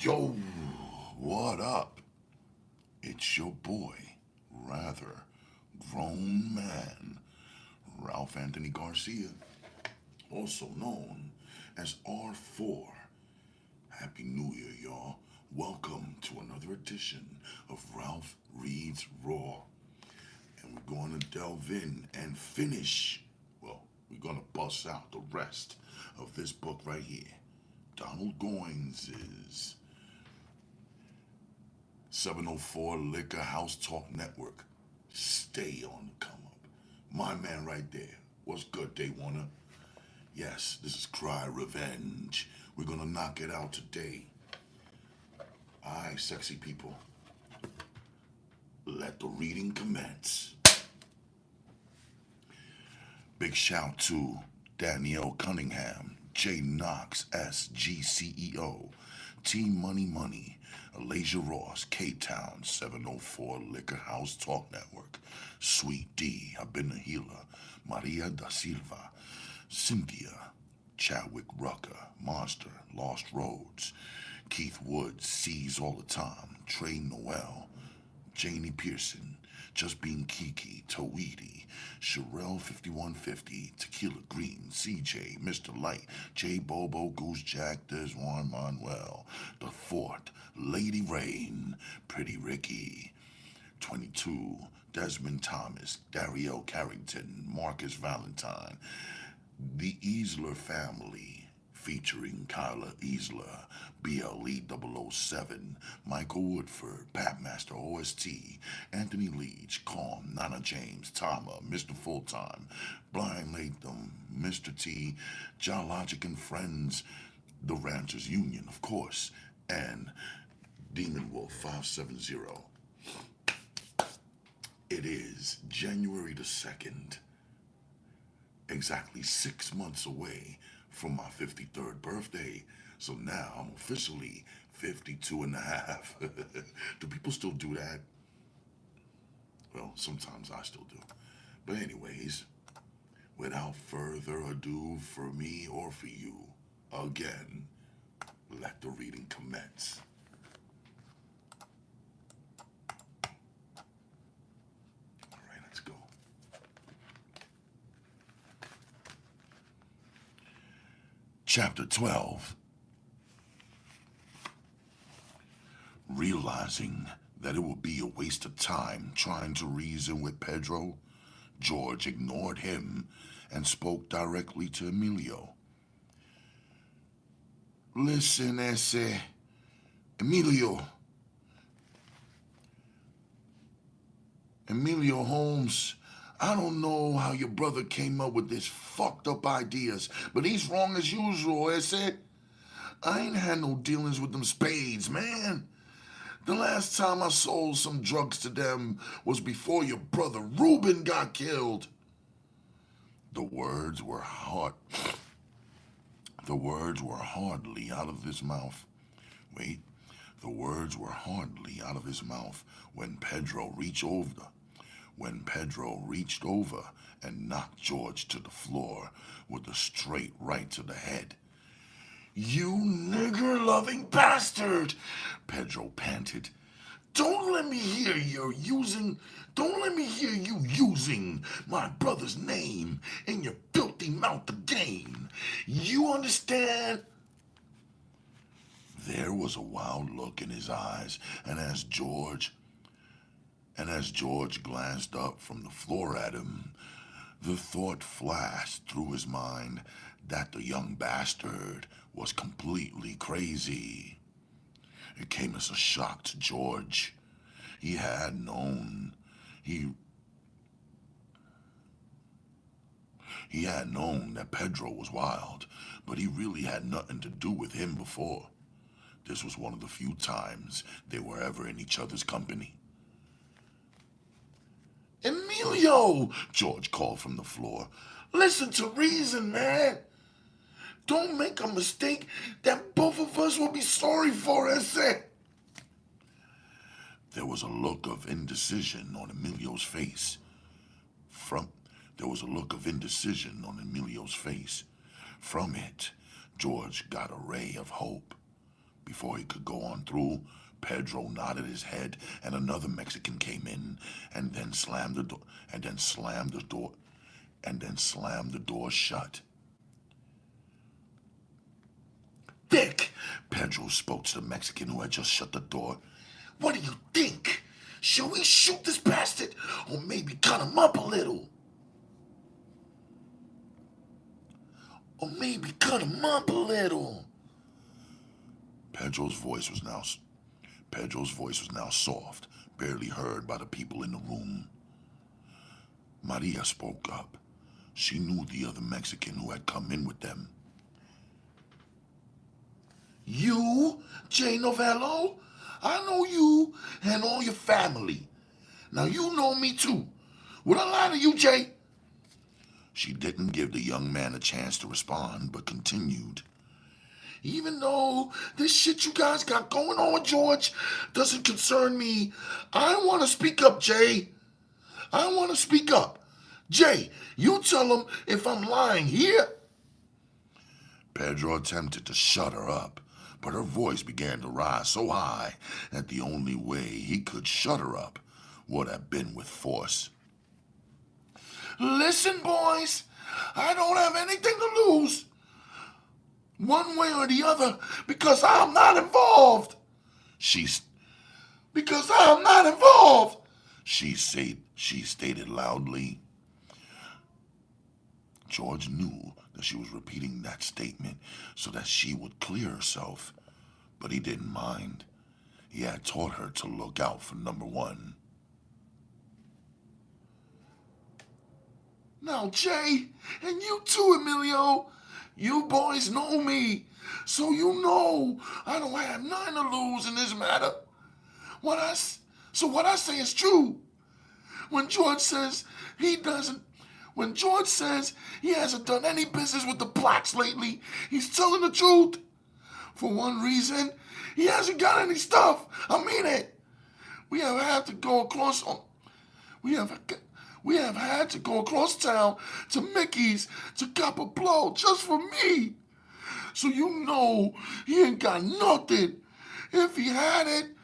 Yo, what up? It's your boy, rather grown man, Ralph Anthony Garcia, also known as R4. Happy New Year, y'all. Welcome to another edition of Ralph Reads Raw. And we're going to delve in and finish, well, we're going to bust out the rest of this book right here. Donald Goines is 704 Liquor House Talk Network. Stay on the come up. My man right there. What's good, Day Warner? Yes, this is Cry Revenge. We're gonna knock it out today. Aye, sexy people. Let the reading commence. Big shout to Danielle Cunningham, J Knox, SGCEO, Team Money Money, Alasia Ross, K-Town, 704 Liquor House Talk Network, Sweet D, I've been a healer, Maria da Silva, Cynthia, Chadwick Rucker, Monster, Lost Roads, Keith Woods, Sees All the Time, Trey Noel, Janie Pearson, Just Being Kiki, Toweedy, Sherelle 5150, Tequila Green, CJ, Mr. Light, J Bobo, Goose Jack, there's Juan Manuel, The Fort, Lady Rain, Pretty Ricky, 22, Desmond Thomas, Dario Carrington, Marcus Valentine, The Easler Family, featuring Kyla Easler, BLE007, Michael Woodford, Papmaster OST, Anthony Leach, Calm, Nana James, Tama, Mr. Fulltime, Blind Latham, Mr. T, Geologic and Friends, The Ranchers Union, of course, and Demon Wolf 570. It is January the 2nd, exactly 6 months away from my 53rd birthday. So now I'm officially 52 and a half. Do people still do that? Well, sometimes I still do. But anyways, without further ado for me or for you, again, let the reading commence. All right, let's go. Chapter 12. Realizing that it would be a waste of time trying to reason with Pedro, George ignored him and spoke directly to Emilio. Listen, Emilio. Emilio Holmes, I don't know how your brother came up with this fucked up ideas, but he's wrong as usual, ese. I ain't had no dealings with them spades, man. The last time I sold some drugs to them was before your brother Reuben got killed. The words were hardly out of his mouth. Wait, the words were hardly out of his mouth when Pedro reached over and knocked George to the floor with a straight right to the head. You nigger-loving bastard, Pedro panted. Don't let me hear you using my brother's name in your filthy mouth again. You understand? There was a wild look in his eyes, and as George glanced up from the floor at him, the thought flashed through his mind that the young bastard was completely crazy. It came as a shock to George. He had known that Pedro was wild, but he really had nothing to do with him before. This was one of the few times they were ever in each other's company. Emilio, George called from the floor. Listen to reason, man. Don't make a mistake that both of us will be sorry for, ese. There was a look of indecision on Emilio's face. From it, George got a ray of hope. Before he could go on through, Pedro nodded his head, and another Mexican came in, and then slammed the door, and then slammed the door, and then slammed the door shut. Dick, Pedro spoke to the Mexican who had just shut the door. What do you think? Should we shoot this bastard, or maybe cut him up a little? Or maybe cut him up a little. Pedro's voice was now soft, barely heard by the people in the room. Maria spoke up. She knew the other Mexican who had come in with them. You, Jay Novello? I know you and all your family. Now you know me too. Would I lie to you, Jay? She didn't give the young man a chance to respond, but continued. Even though this shit you guys got going on, George, doesn't concern me, I want to speak up, Jay. I want to speak up. Jay, you tell him if I'm lying here. Pedro attempted to shut her up, but her voice began to rise so high that the only way he could shut her up would have been with force. Listen, boys, I don't have anything to lose, one way or the other, because I'm not involved. She stated loudly. George knew that she was repeating that statement so that she would clear herself, but he didn't mind. He had taught her to look out for number one. Now, Jay, and you too, Emilio, you boys know me, so you know I don't have nothing to lose in this matter. What I say is true. When George says he hasn't done any business with the blacks lately, he's telling the truth. For one reason, he hasn't got any stuff. I mean it. We have had to go across town to Mickey's to cop a blow just for me. So you know he ain't got nothing. If he had it,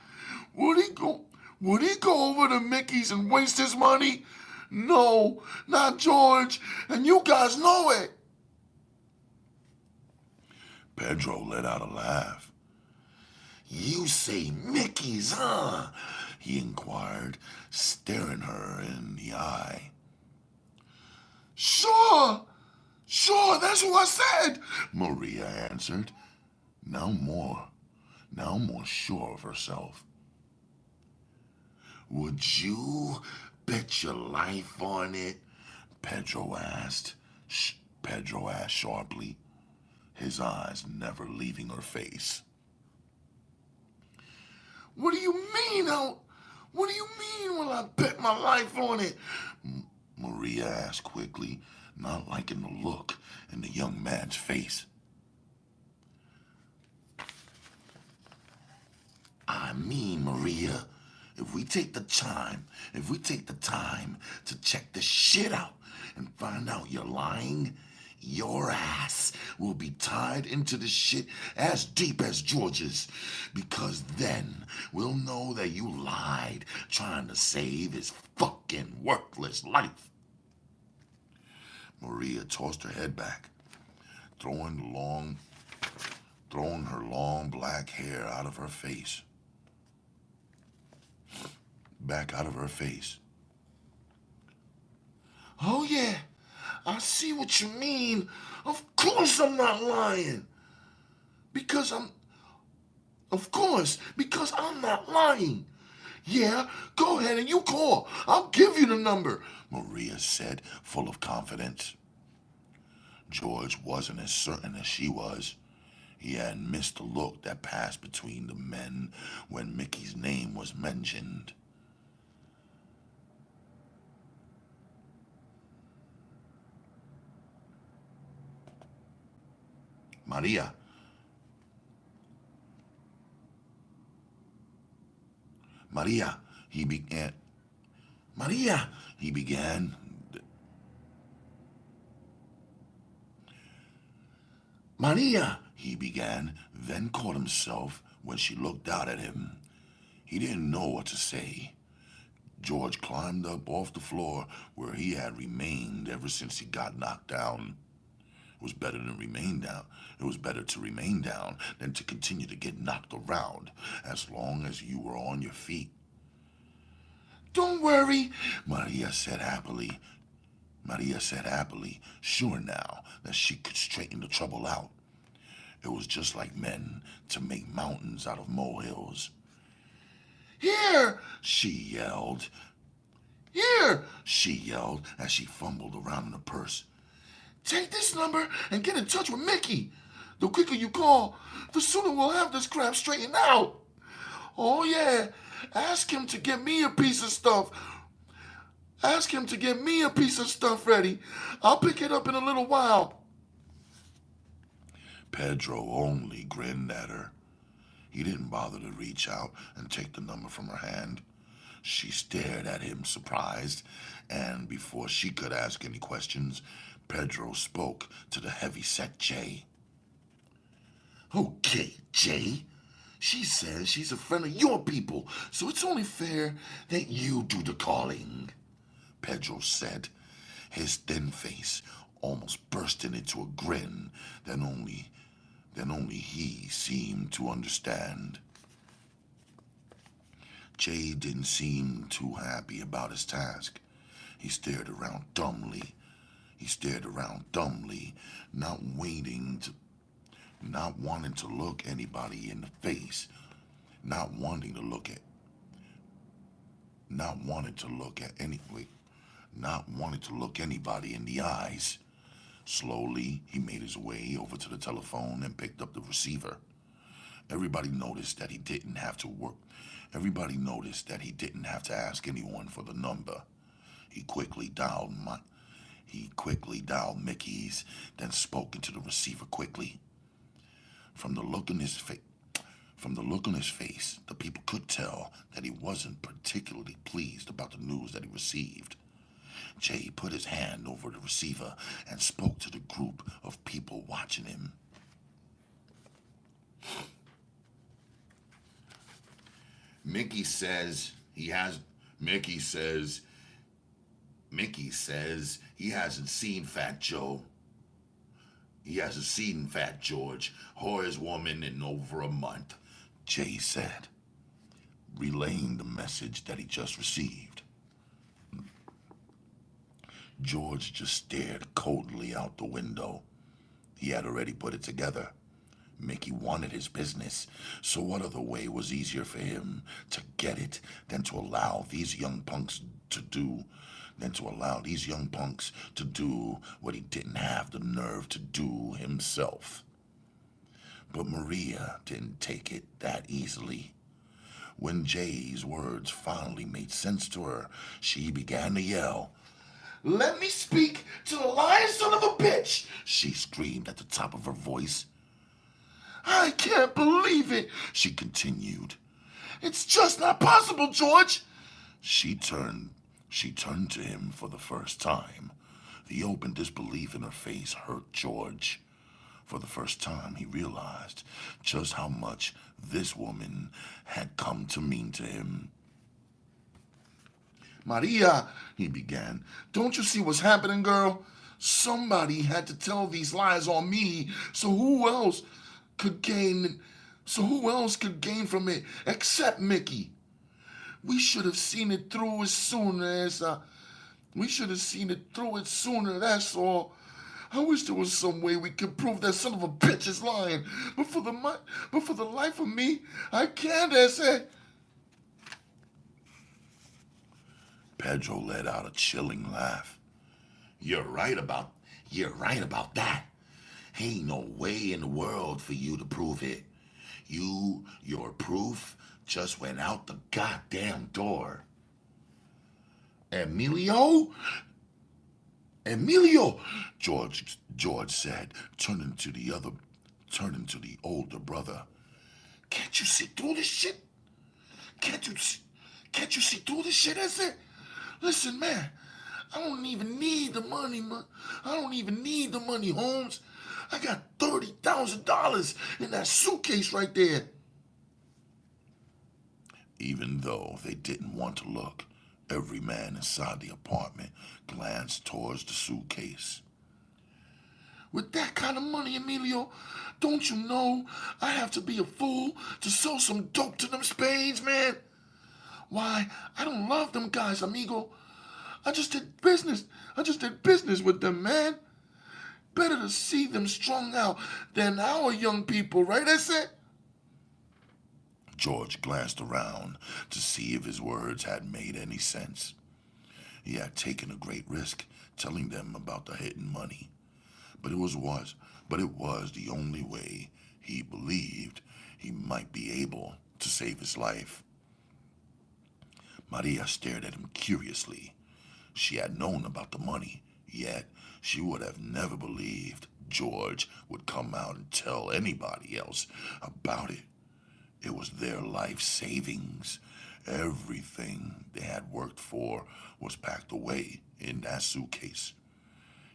would he go over to Mickey's and waste his money? No, not George, and you guys know it. Pedro let out a laugh. You say Mickey's, huh? He inquired, staring her in the eye. Sure, that's what I said, Maria answered, now more sure of herself. Would you bet your life on it? Pedro asked sharply, his eyes never leaving her face. What do you mean? What do you mean will I bet my life on it? Maria asked quickly, not liking the look in the young man's face. I mean, Maria, if we take the time to check this shit out and find out you're lying, your ass will be tied into the shit as deep as George's, because then we'll know that you lied trying to save his fucking worthless life. Maria tossed her head back, throwing her long black hair out of her face. Back out of her face. Oh yeah, I see what you mean. Of course I'm not lying. Because I'm not lying. Yeah, go ahead and you call. I'll give you the number, Maria said, full of confidence. George wasn't as certain as she was. He hadn't missed the look that passed between the men when Mickey's name was mentioned. Maria, he began. Maria, he began. Maria, he began, then caught himself When she looked out at him, he didn't know what to say. George climbed up off the floor where he had remained ever since he got knocked down. It was better to remain down. It was better to remain down than to continue to get knocked around as long as you were on your feet. Don't worry, Maria said happily. Maria said happily, sure now that she could straighten the trouble out. It was just like men to make mountains out of molehills. Here, she yelled. Here, she yelled as she fumbled around in her purse. Take this number and get in touch with Mickey. The quicker you call, the sooner we'll have this crap straightened out. Oh yeah, ask him to get me a piece of stuff. Ask him to get me a piece of stuff ready. I'll pick it up in a little while. Pedro only grinned at her. He didn't bother to reach out and take the number from her hand. She stared at him surprised, and before she could ask any questions, Pedro spoke to the heavy-set Jay. Okay, Jay. She says she's a friend of your people, so it's only fair that you do the calling, Pedro said, his thin face almost bursting into a grin that only he seemed to understand. Jay didn't seem too happy about his task. He stared around dumbly, not wanting to look anybody in the face, not wanting to look anybody in the eyes. Slowly, he made his way over to the telephone and picked up the receiver. Everybody noticed that he didn't have to ask anyone for the number. He quickly dialed Mickey's, then spoke into the receiver quickly. From the look on his face, the people could tell that he wasn't particularly pleased about the news that he received. Jay put his hand over the receiver and spoke to the group of people watching him. Mickey says he hasn't seen Fat Joe. He hasn't seen Fat George or his woman in over a month, Jay said, relaying the message that he just received. George just stared coldly out the window. He had already put it together. Mickey wanted his business, so what other way was easier for him to get it than to allow these young punks to do what he didn't have the nerve to do himself. But Maria didn't take it that easily. When Jay's words finally made sense to her, she began to yell. Let me speak to the lying son of a bitch, she screamed at the top of her voice. I can't believe it, she continued. It's just not possible, George. She turned to him for the first time. The open disbelief in her face hurt George. For the first time, he realized just how much this woman had come to mean to him. Maria, he began, don't you see what's happening, girl? Somebody had to tell these lies on me, so who else could gain from it except Mickey? We should have seen it through as sooner, that's all. I wish there was some way we could prove that son of a bitch is lying, but for the life of me, I can't, ese. Pedro let out a chilling laugh. You're right about that. Ain't no way in the world for you to prove it. Your proof just went out the goddamn door. Emilio, George said, turning to the older brother. Can't you see through this shit? Can't you see through this shit, is it? Listen, man, I don't even need the money, Holmes. I got $30,000 in that suitcase right there. Even though they didn't want to look, every man inside the apartment glanced towards the suitcase. With that kind of money, Emilio, don't you know I have to be a fool to sell some dope to them spades, man? Why, I don't love them guys, amigo. I just did business. I just did business with them, man. Better to see them strung out than our young people, right, I said? George glanced around to see if his words had made any sense. He had taken a great risk telling them about the hidden money, but it was the only way he believed he might be able to save his life. Maria stared at him curiously. She had known about the money, yet she would have never believed George would come out and tell anybody else about it. It was their life savings. Everything they had worked for was packed away in that suitcase.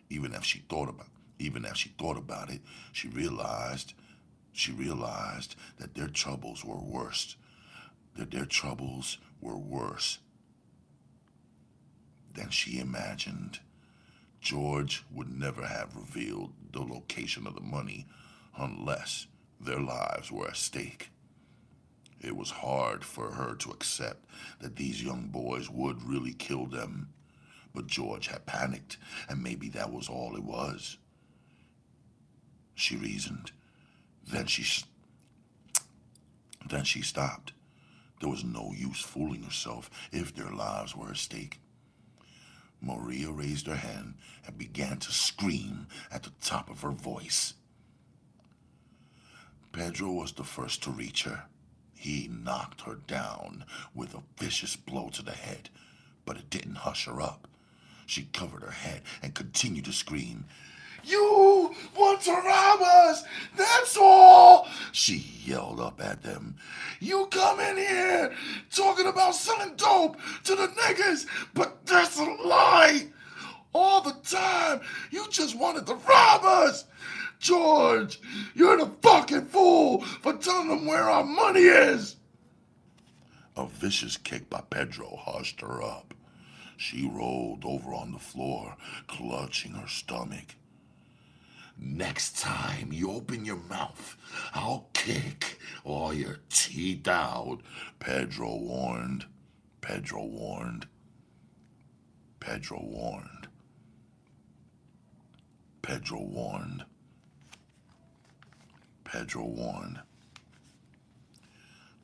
Even as she thought about it, she realized that their troubles were worse. Their troubles were worse than she imagined. George would never have revealed the location of the money unless their lives were at stake. It was hard for her to accept that these young boys would really kill them, but George had panicked, and maybe that was all it was. She reasoned. Then she stopped. There was no use fooling herself if their lives were at stake. Maria raised her hand and began to scream at the top of her voice. Pedro was the first to reach her. He knocked her down with a vicious blow to the head, but it didn't hush her up. She covered her head and continued to scream. "You want to rob us, that's all!" she yelled up at them. "You come in here talking about selling dope to the niggas, but that's a lie! All the time, you just wanted to rob us! George, you're the fucking fool for telling them where our money is!" A vicious kick by Pedro hushed her up. She rolled over on the floor, clutching her stomach. "Next time you open your mouth, I'll kick all your teeth out," Pedro warned. Pedro warned. Pedro warned. Pedro warned. Pedro warned.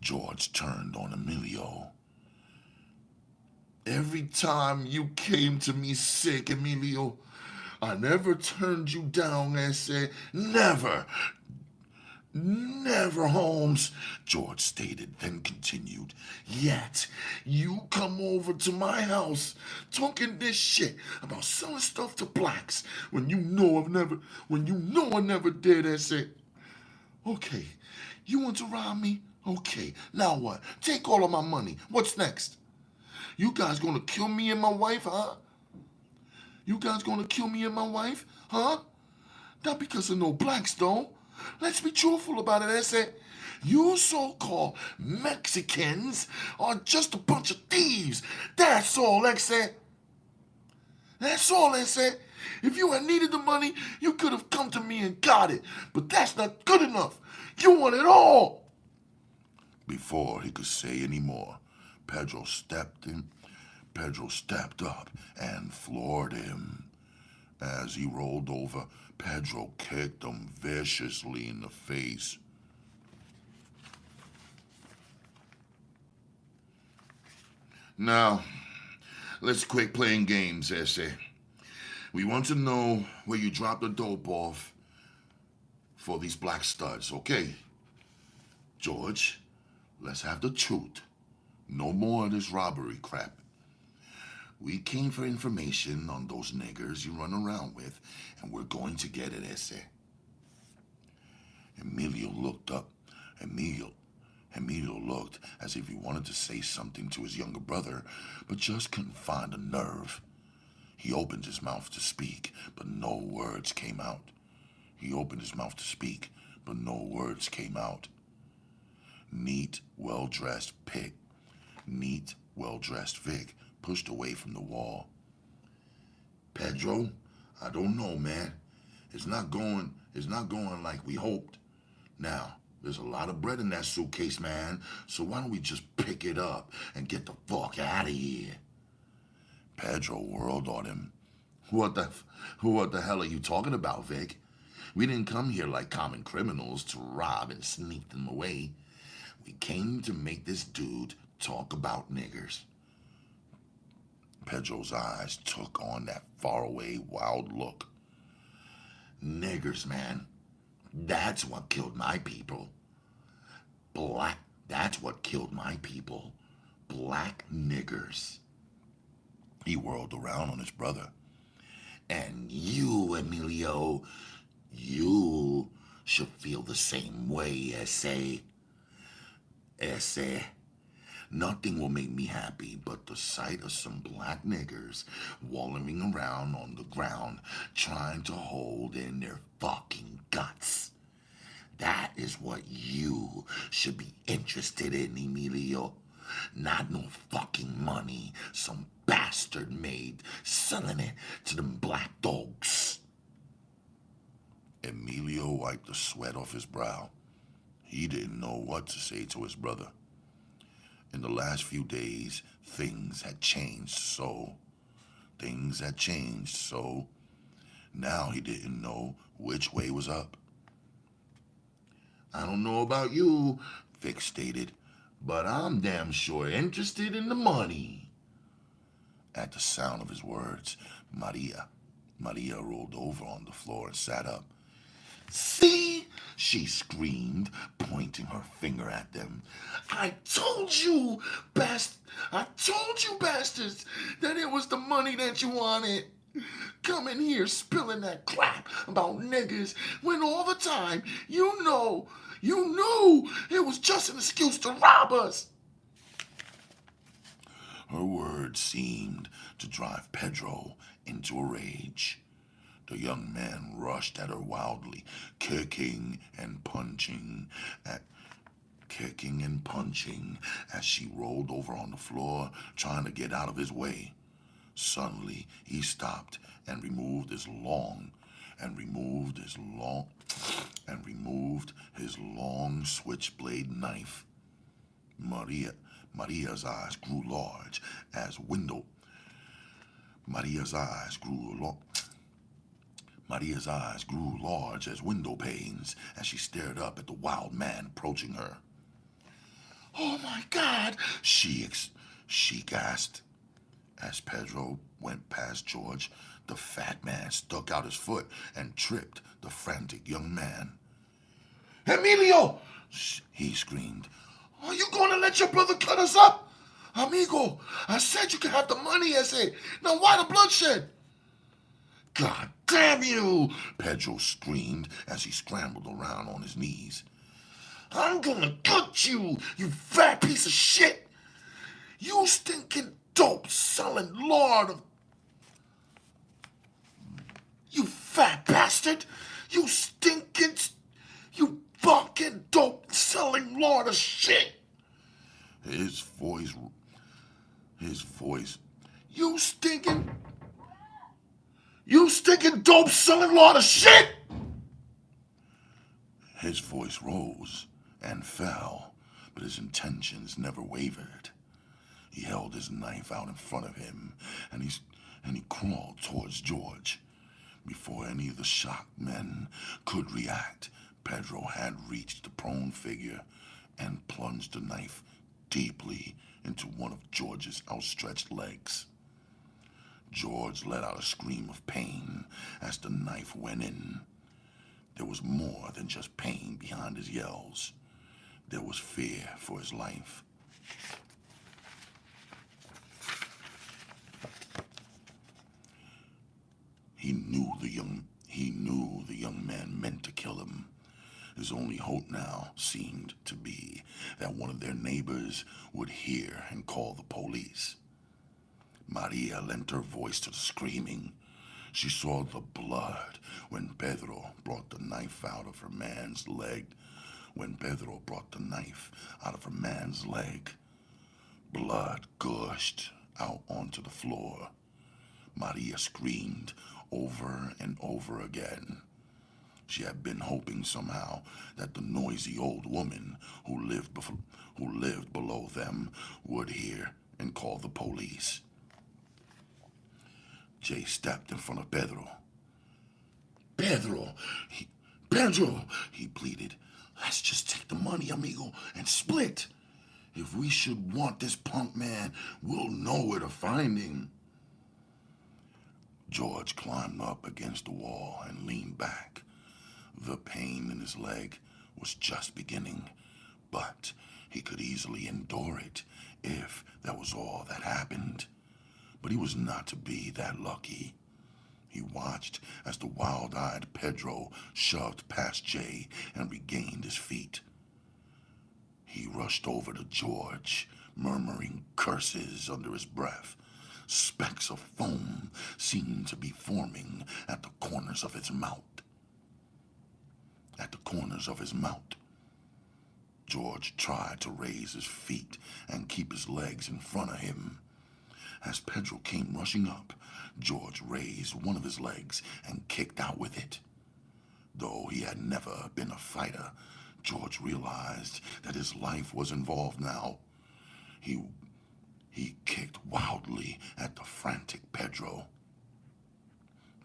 George turned on Emilio. "Every time you came to me sick, Emilio, I never turned you down and said, never. Never, Holmes," George stated, then continued. "Yet, you come over to my house talking this shit about selling stuff to blacks when you know I never did, and say, okay, you want to rob me? Okay, now what? Take all of my money. What's next? You guys gonna kill me and my wife, huh? You guys gonna kill me and my wife, huh? Not because of no blacks, though. Let's be truthful about it, Ese. You so-called Mexicans are just a bunch of thieves. That's all, Ese. That's all, Ese. If you had needed the money, you could have come to me and got it. But that's not good enough. You want it all. Before he could say any more, Pedro stepped up and floored him. As he rolled over, Pedro kicked him viciously in the face. "Now, let's quit playing games, Ese. We want to know where you dropped the dope off for these black studs, okay? George, let's have the truth. No more of this robbery crap. We came for information on those niggers you run around with, and we're going to get it, Ese." Emilio looked up. Emilio looked as if he wanted to say something to his younger brother, but just couldn't find the nerve. He opened his mouth to speak, but no words came out. Neat, well-dressed pig Neat, well-dressed Vic pushed away from the wall. Pedro, I don't know, man. It's not going like we hoped. Now, there's a lot of bread in that suitcase, man, so why don't we just pick it up and get the fuck out of here? Pedro whirled on him. What the hell are you talking about, Vic? We didn't come here like common criminals to rob and sneak them away. We came to make this dude talk about niggers. Pedro's eyes took on that faraway, wild look. Niggers, man. That's what killed my people. That's what killed my people. Black niggers. He whirled around on his brother. And you, Emilio, you should feel the same way, Ese. Ese. Nothing will make me happy but the sight of some black niggers wallowing around on the ground trying to hold in their fucking guts. That is what you should be interested in, Emilio. Not no fucking money some bastard made selling it to them black dogs. Emilio wiped the sweat off his brow. He didn't know what to say to his brother. In the last few days, things had changed so. Now he didn't know which way was up. I don't know about you, Vic stated, but I'm damn sure interested in the money. At the sound of his words, Maria rolled over on the floor and sat up. See? She screamed, pointing her finger at them. I told you bastards, that it was the money that you wanted. Coming here spilling that crap about niggas when all the time you knew it was just an excuse to rob us. Her words seemed to drive Pedro into a rage. The young man rushed at her wildly, kicking and punching as she rolled over on the floor, trying to get out of his way. Suddenly, he stopped and removed his long switchblade knife. Maria's eyes grew large as window panes as she stared up at the wild man approaching her. Oh my God, she gasped. As Pedro went past George, the fat man stuck out his foot and tripped the frantic young man. Emilio! He screamed. Are you going to let your brother cut us up? Amigo, I said you could have the money, Ese. Now why the bloodshed? God damn you! Pedro screamed as he scrambled around on his knees. I'm gonna gut you, you fat piece of shit! You stinking dope selling lord of... You fat bastard! You fucking dope selling lord of shit! His voice... You stinking dope selling lord of shit! His voice rose and fell, but his intentions never wavered. He held his knife out in front of him, and he crawled towards George. Before any of the shocked men could react, Pedro had reached the prone figure and plunged the knife deeply into one of George's outstretched legs. George let out a scream of pain as the knife went in. There was more than just pain behind his yells. There was fear for his life. He knew the young man meant to kill him. His only hope now seemed to be that one of their neighbors would hear and call the police. Maria lent her voice to the screaming. She saw the blood when Pedro brought the knife out of her man's leg. Blood gushed out onto the floor. Maria screamed over and over again. She had been hoping somehow that the noisy old woman who lived below them would hear and call the police. Jay stepped in front of Pedro. Pedro, Pedro, he pleaded. Let's just take the money, amigo, and split. If we should want this punk man, we'll know where to find him. George climbed up against the wall and leaned back. The pain in his leg was just beginning, but he could easily endure it if that was all that happened. But he was not to be that lucky. He watched as the wild-eyed Pedro shoved past Jay and regained his feet. He rushed over to George, murmuring curses under his breath. Specks of foam seemed to be forming at the corners of his mouth. At the corners of his mouth. George tried to raise his feet and keep his legs in front of him. As Pedro came rushing up, George raised one of his legs and kicked out with it. Though he had never been a fighter, George realized that his life was involved now. He kicked wildly at the frantic Pedro.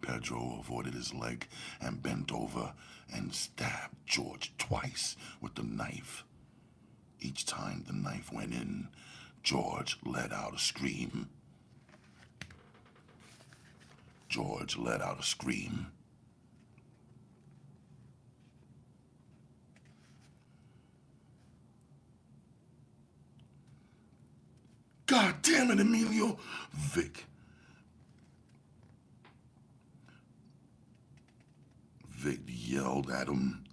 Pedro avoided his leg and bent over and stabbed George twice with the knife. Each time the knife went in, George let out a scream. George let out a scream. God damn it, Emilio! Vic yelled at him.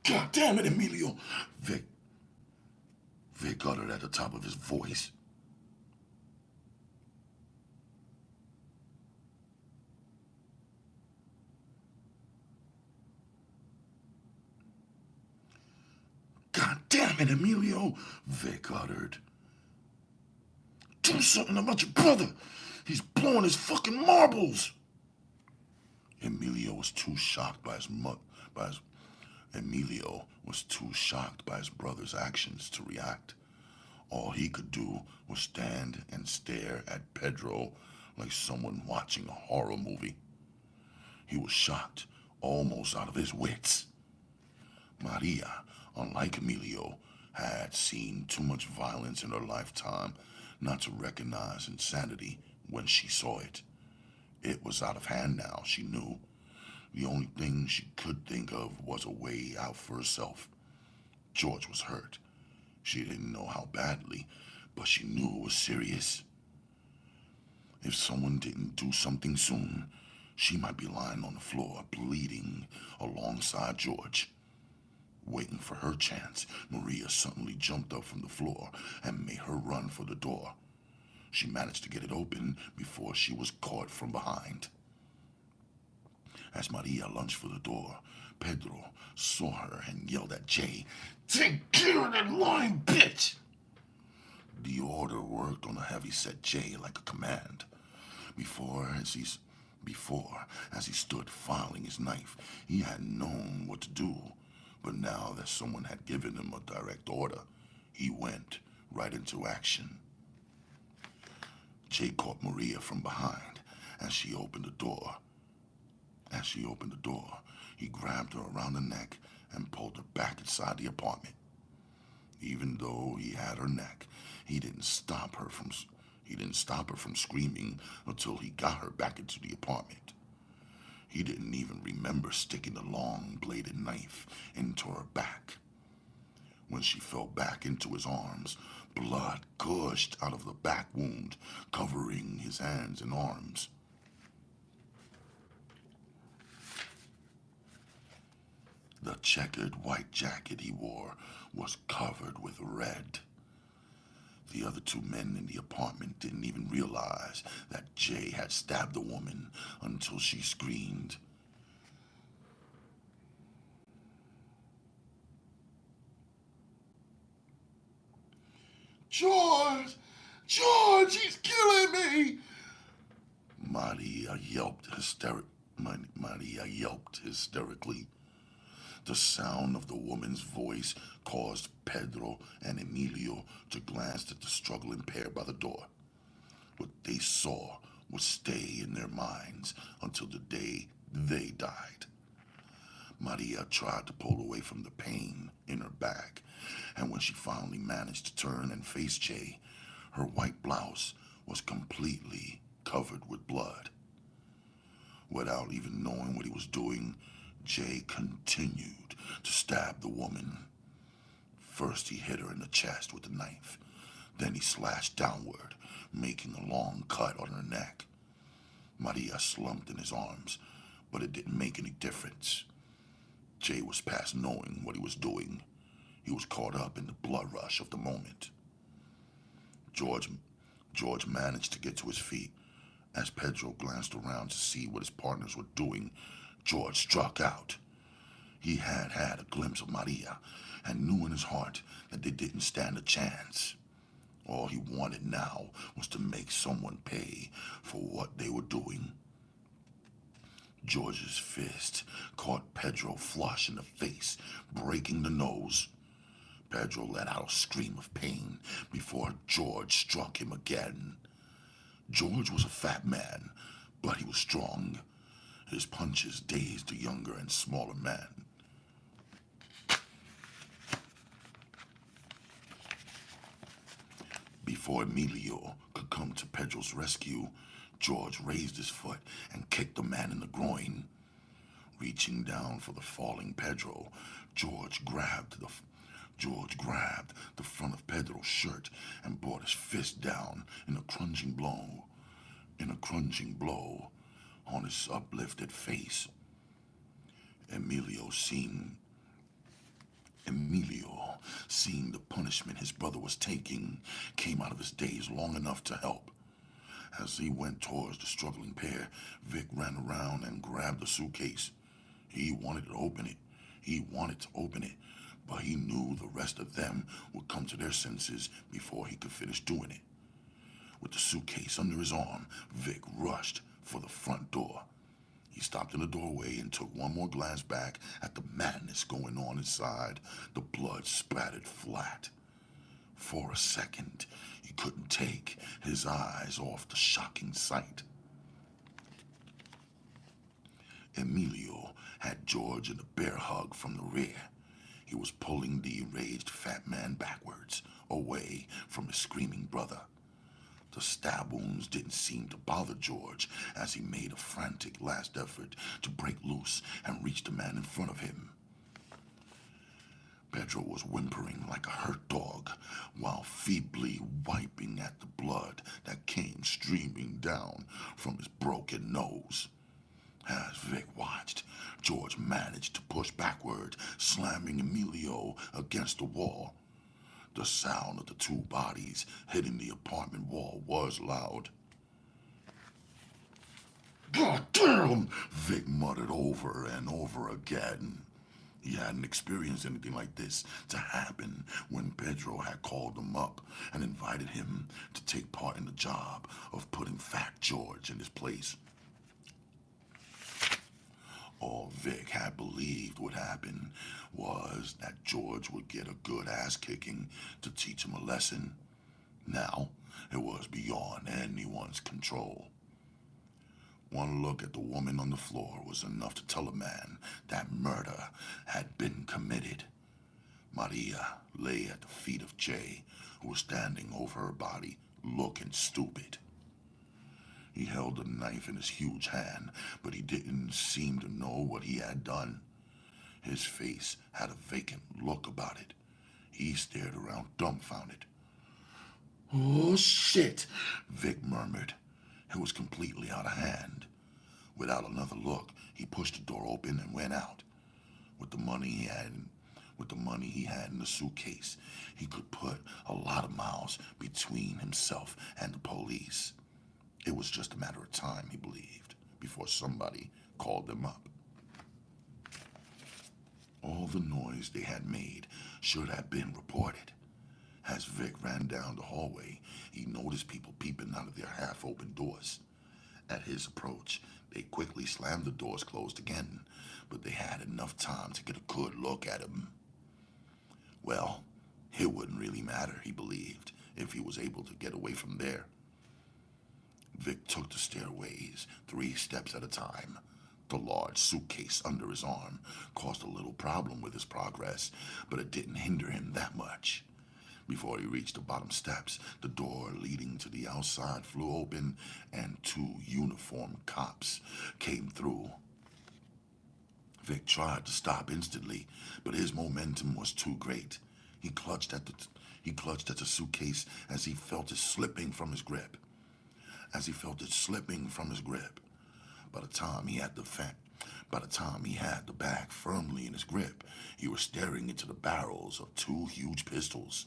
God damn it, Emilio! Vic uttered at the top of his voice. God damn it, Emilio! Vic uttered. Do something about your brother! He's blowing his fucking marbles! Emilio was too shocked by his brother's actions to react. All he could do was stand and stare at Pedro like someone watching a horror movie. He was shocked, almost out of his wits. Maria, unlike Emilio, had seen too much violence in her lifetime not to recognize insanity when she saw it. It was out of hand now, she knew. The only thing she could think of was a way out for herself. George was hurt. She didn't know how badly, but she knew it was serious. If someone didn't do something soon, she might be lying on the floor, bleeding alongside George. Waiting for her chance, Maria suddenly jumped up from the floor and made her run for the door. She managed to get it open before she was caught from behind. As Maria lunged for the door, Pedro saw her and yelled at Jay, "Take care of that lying bitch!" The order worked on a heavy-set Jay like a command. Before, as he stood filing his knife, he had known what to do. But now that someone had given him a direct order, he went right into action. Jay caught Maria from behind as she opened the door. He grabbed her around the neck and pulled her back inside the apartment. Even though he had her neck, he didn't stop her from screaming until he got her back into the apartment. He didn't even remember sticking the long-bladed knife into her back. When she fell back into his arms, blood gushed out of the back wound, covering his hands and arms. The checkered white jacket he wore was covered with red. The other two men in the apartment didn't even realize that Jay had stabbed the woman until she screamed. George! George, he's killing me! Maria yelped hysterically. The sound of the woman's voice caused Pedro and Emilio to glance at the struggling pair by the door. What they saw would stay in their minds until the day they died. Maria tried to pull away from the pain in her back, and when she finally managed to turn and face Jay, her white blouse was completely covered with blood. Without even knowing what he was doing, Jay continued to stab the woman. First, he hit her in the chest with the knife. Then he slashed downward, making a long cut on her neck. Maria slumped in his arms, but it didn't make any difference. Jay was past knowing what he was doing. He was caught up in the blood rush of the moment. George managed to get to his feet. As Pedro glanced around to see what his partners were doing, George struck out. He had had a glimpse of Maria and knew in his heart that they didn't stand a chance. All he wanted now was to make someone pay for what they were doing. George's fist caught Pedro flush in the face, breaking the nose. Pedro let out a scream of pain before George struck him again. George was a fat man, but he was strong. His punches dazed the younger and smaller man. Before Emilio could come to Pedro's rescue, George raised his foot and kicked the man in the groin. Reaching down for the falling Pedro, George grabbed the front of Pedro's shirt and brought his fist down in a crunching blow on his uplifted face. Emilio, seeing the punishment his brother was taking, came out of his daze long enough to help. As he went towards the struggling pair, Vic ran around and grabbed the suitcase. He wanted to open it, but he knew the rest of them would come to their senses before he could finish doing it. With the suitcase under his arm, Vic rushed for the front door. He stopped in the doorway and took one more glance back at the madness going on inside. The blood spattered flat. For a second, he couldn't take his eyes off the shocking sight. Emilio had George in a bear hug from the rear. He was pulling the enraged fat man backwards, away from his screaming brother. The stab wounds didn't seem to bother George as he made a frantic last effort to break loose and reach the man in front of him. Pedro was whimpering like a hurt dog while feebly wiping at the blood that came streaming down from his broken nose. As Vic watched, George managed to push backward, slamming Emilio against the wall. The sound of the two bodies hitting the apartment wall was loud. "God damn!" Vic muttered over and over again. He hadn't experienced anything like this to happen when Pedro had called him up and invited him to take part in the job of putting Fat George in his place. All Vic had believed would happen was that George would get a good ass kicking to teach him a lesson. Now, it was beyond anyone's control. One look at the woman on the floor was enough to tell a man that murder had been committed. Maria lay at the feet of Jay, who was standing over her body, looking stupid. He held the knife in his huge hand, but he didn't seem to know what he had done. His face had a vacant look about it. He stared around dumbfounded. "Oh, shit," Vic murmured. It was completely out of hand. Without another look, he pushed the door open and went out. With the money With the money he had in the suitcase, he could put a lot of miles between himself and the police. It was just a matter of time, he believed, before somebody called them up. All the noise they had made should have been reported. As Vic ran down the hallway, he noticed people peeping out of their half-open doors. At his approach, they quickly slammed the doors closed again, but they had enough time to get a good look at him. Well, it wouldn't really matter, he believed, if he was able to get away from there. Vic took the stairways 3 steps at a time. The large suitcase under his arm caused a little problem with his progress, but it didn't hinder him that much. Before he reached the bottom steps, the door leading to the outside flew open and 2 uniformed cops came through. Vic tried to stop instantly, but his momentum was too great. He clutched at the suitcase as he felt it slipping from his grip. By the time he had the bag firmly in his grip, he was staring into the barrels of 2 huge pistols.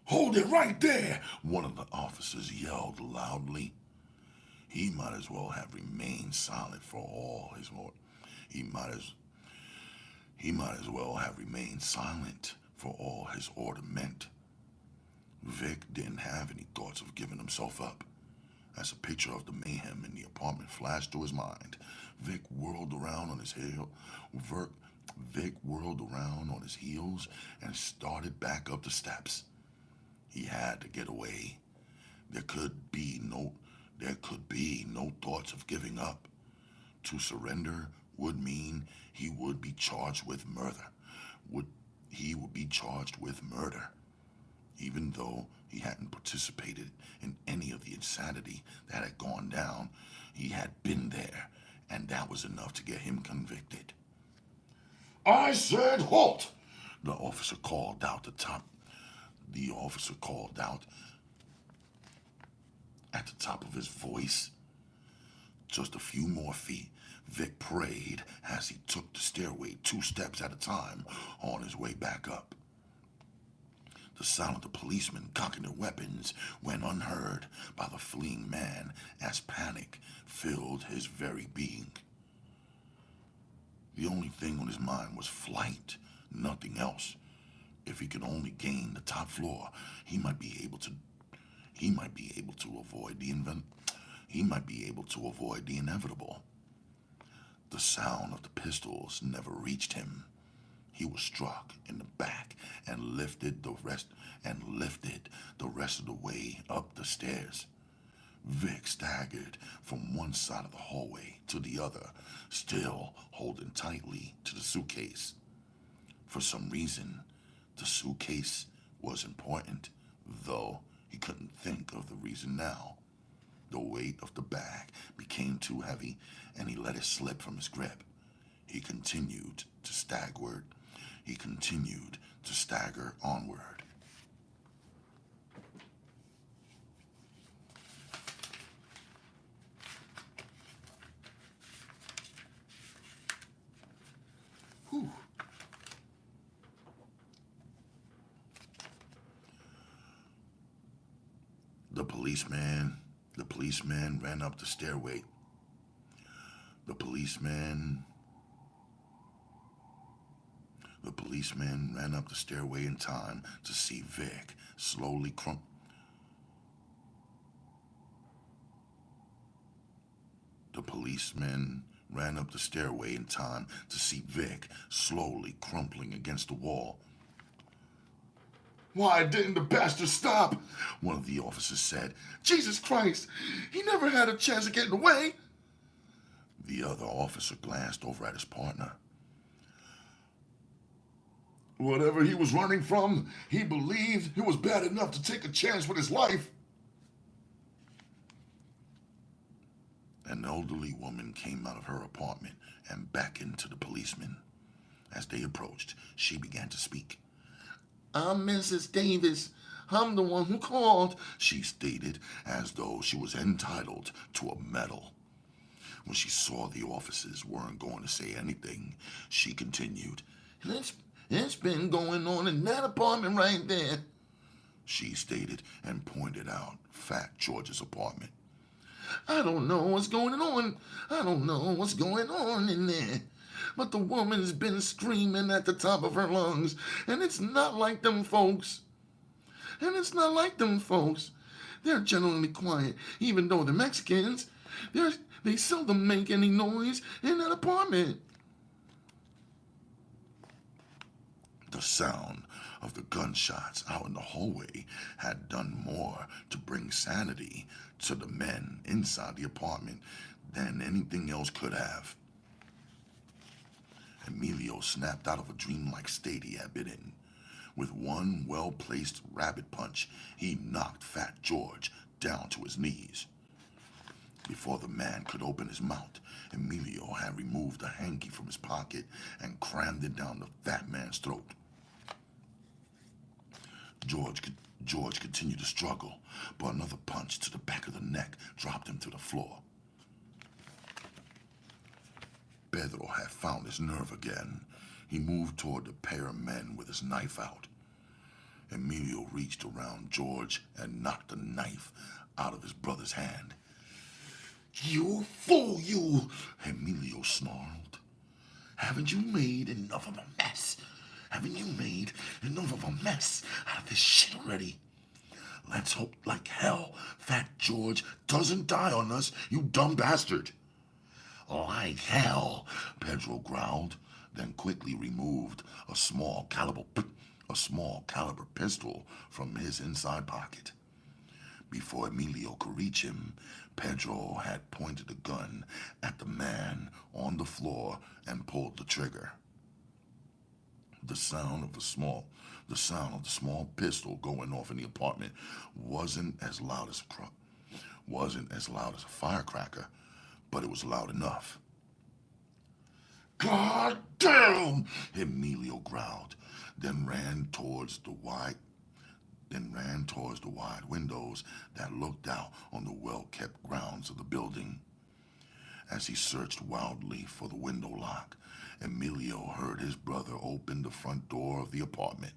"Hold it right there!" one of the officers yelled loudly. He might as well have remained silent for all his order meant. Vic didn't have any thoughts of giving himself up. As a picture of the mayhem in the apartment flashed through his mind, Vic whirled around on his heels and started back up the steps. He had to get away. There could be no thoughts of giving up. To surrender would mean he would be charged with murder. He would be charged with murder. Even though he hadn't participated in any of the insanity that had gone down, he had been there, and that was enough to get him convicted. "I said halt!" The officer called out at the top of his voice. Just a few more feet, Vic prayed as he took the stairway 2 steps at a time on his way back up. The sound of the policemen cocking their weapons went unheard by the fleeing man as panic filled his very being. The only thing on his mind was flight, nothing else. If he could only gain the top floor, he might be able to avoid the inevitable. The sound of the pistols never reached him. He was struck in the back and lifted the rest of the way up the stairs. Vic staggered from one side of the hallway to the other, still holding tightly to the suitcase. For some reason, the suitcase was important, though he couldn't think of the reason now. The weight of the bag became too heavy, and he let it slip from his grip. He continued to stagger onward. Whew. The policeman ran up the stairway. The policeman ran up the stairway in time to see Vic slowly crumpling against the wall. "Why didn't the bastard stop?" one of the officers said. "Jesus Christ, he never had a chance of getting away." The other officer glanced over at his partner. "Whatever he was running from, he believed it was bad enough to take a chance with his life." An elderly woman came out of her apartment and beckoned to the policeman. As they approached, she began to speak. "I'm Mrs. Davis. I'm the one who called," she stated, as though she was entitled to a medal. When she saw the officers weren't going to say anything, she continued, it's been going on in that apartment right there, she stated and pointed out Fat George's apartment. I don't know what's going on. I don't know what's going on in there. But the woman's been screaming at the top of her lungs, and it's not like them folks. And it's not like them folks. They're generally quiet, even though they're Mexicans. They seldom make any noise in that apartment. The sound of the gunshots out in the hallway had done more to bring sanity to the men inside the apartment than anything else could have. Emilio snapped out of a dreamlike state he had been in. With one well-placed rabbit punch, he knocked Fat George down to his knees. Before the man could open his mouth, Emilio had removed a hanky from his pocket and crammed it down the fat man's throat. George continued to struggle, but another punch to the back of the neck dropped him to the floor. Pedro had found his nerve again. He moved toward the pair of men with his knife out. Emilio reached around George and knocked the knife out of his brother's hand. You fool, you! Emilio snarled. Haven't you made enough of a mess? Haven't you made enough of a mess out of this shit already? Let's hope like hell Fat George doesn't die on us, you dumb bastard. Like hell, Pedro growled, then quickly removed a small caliber pistol from his inside pocket. Before Emilio could reach him, Pedro had pointed a gun at the man on the floor and pulled the trigger. The sound of the small pistol going off in the apartment wasn't as loud as a firecracker, but it was loud enough. God damn! Emilio growled, then ran towards the wide windows that looked out on the well-kept grounds of the building. As he searched wildly for the window lock, Emilio heard his brother open the front door of the apartment.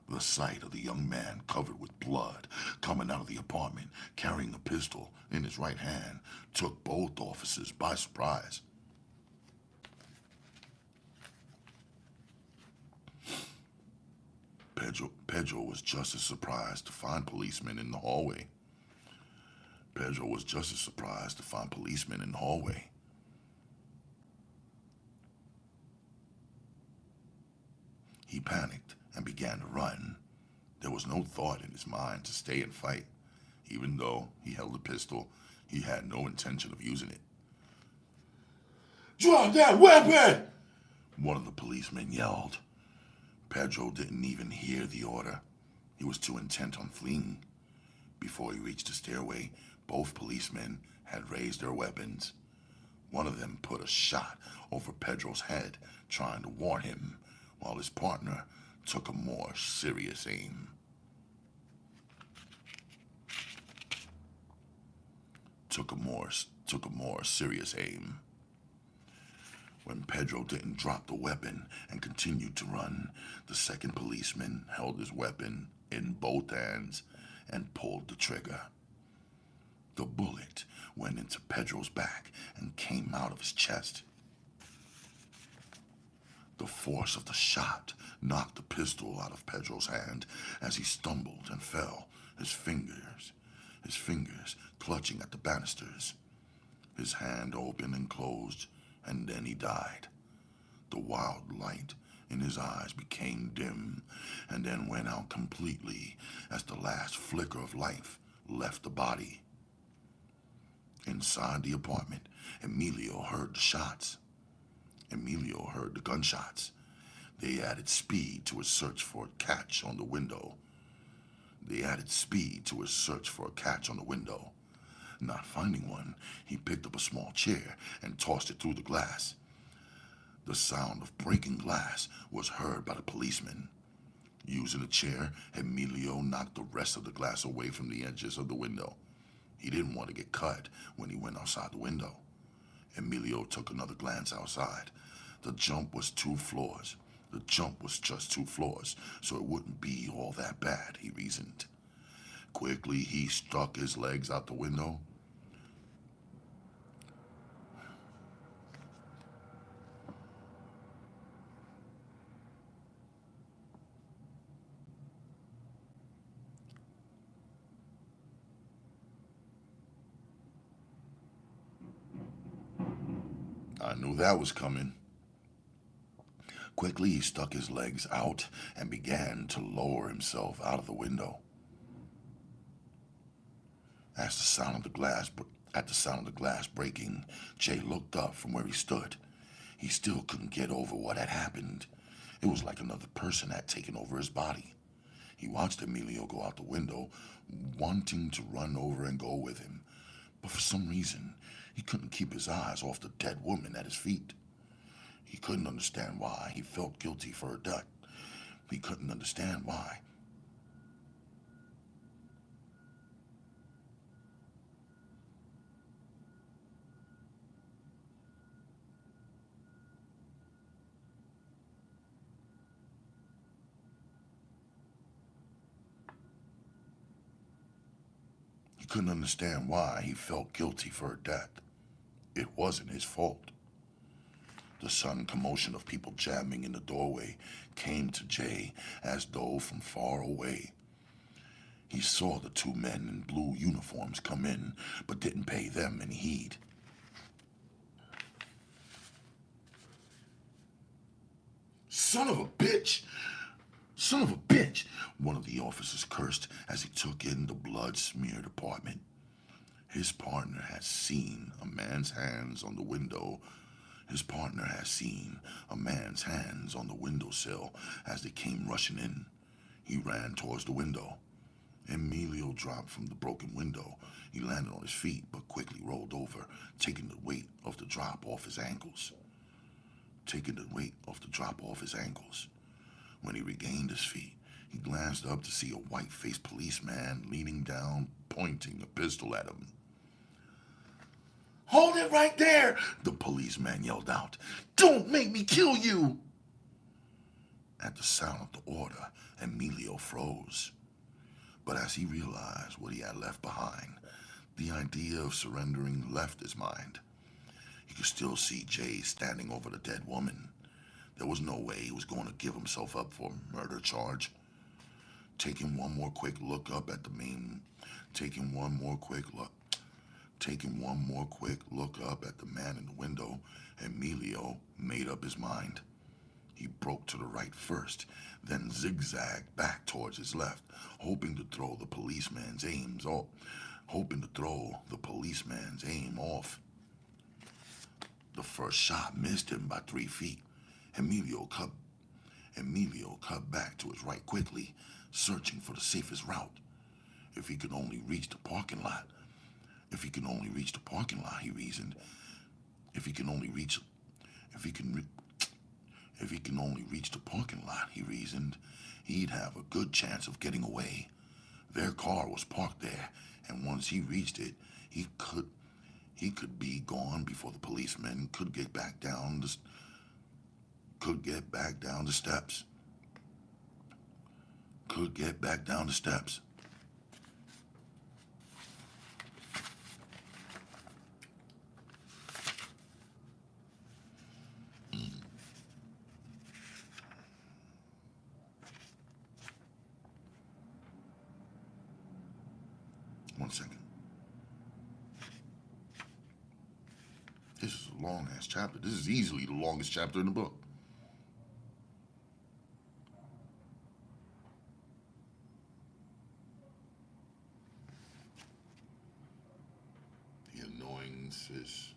The sight of the young man covered with blood coming out of the apartment, carrying a pistol in his right hand, took both officers by surprise. Pedro was just as surprised to find policemen in the hallway. He panicked and began to run. There was no thought in his mind to stay and fight. Even though he held a pistol, he had no intention of using it. Drop that weapon! One of the policemen yelled. Pedro didn't even hear the order. He was too intent on fleeing. Before he reached the stairway, both policemen had raised their weapons. One of them put a shot over Pedro's head, trying to warn him, while his partner took a more serious aim. When Pedro didn't drop the weapon and continued to run, the second policeman held his weapon in both hands and pulled the trigger. The bullet went into Pedro's back and came out of his chest. The force of the shot knocked the pistol out of Pedro's hand as he stumbled and fell, his fingers clutching at the banisters. His hand opened and closed, and then he died. The wild light in his eyes became dim and then went out completely as the last flicker of life left the body. Inside the apartment, Emilio heard the gunshots. They added speed to his search for a catch on the window. Not finding one, he picked up a small chair and tossed it through the glass. The sound of breaking glass was heard by the policeman. Using the chair, Emilio knocked the rest of the glass away from the edges of the window. He didn't want to get cut when he went outside the window. Emilio took another glance outside. The jump was 2 floors. The jump was just 2 floors, so it wouldn't be all that bad, he reasoned. Quickly, he stuck his legs out the window. I knew that was coming. Quickly, he stuck his legs out and began to lower himself out of the window. As the sound of the glass, At the sound of the glass breaking, Jay looked up from where he stood. He still couldn't get over what had happened. It was like another person had taken over his body. He watched Emilio go out the window, wanting to run over and go with him. But for some reason, he couldn't keep his eyes off the dead woman at his feet. He couldn't understand why he felt guilty for her death. He couldn't understand why. He couldn't understand why he felt guilty for her death. It wasn't his fault. The sudden commotion of people jamming in the doorway came to Jay as though from far away. He saw the 2 men in blue uniforms come in, but didn't pay them any heed. Son of a bitch! Son of a bitch! One of the officers cursed as he took in the blood-smeared apartment. His partner had seen a man's hands on the window. His partner had seen a man's hands on the windowsill as they came rushing in. He ran towards the window. Emilio dropped from the broken window. He landed on his feet, but quickly rolled over, taking the weight of the drop off his ankles. When he regained his feet, he glanced up to see a white-faced policeman leaning down, pointing a pistol at him. "Hold it right there!" the policeman yelled out. "Don't make me kill you!" At the sound of the order, Emilio froze. But as he realized what he had left behind, the idea of surrendering left his mind. He could still see Jay standing over the dead woman. There was no way he was going to give himself up for a murder charge. Taking one more quick look up at the man in the window, Emilio made up his mind. He broke to the right first, then zigzagged back towards his left, hoping to throw the policeman's aim off. The first shot missed him by 3 feet. Emilio cut back to his right quickly, searching for the safest route. If he could only reach the parking lot, he reasoned. If he can only reach the parking lot, he reasoned, he'd have a good chance of getting away. Their car was parked there, and once he reached it, he could be gone before the policeman could get back down the steps. 1 second. This is a long-ass chapter. This is easily the longest chapter in the book. The annoyances.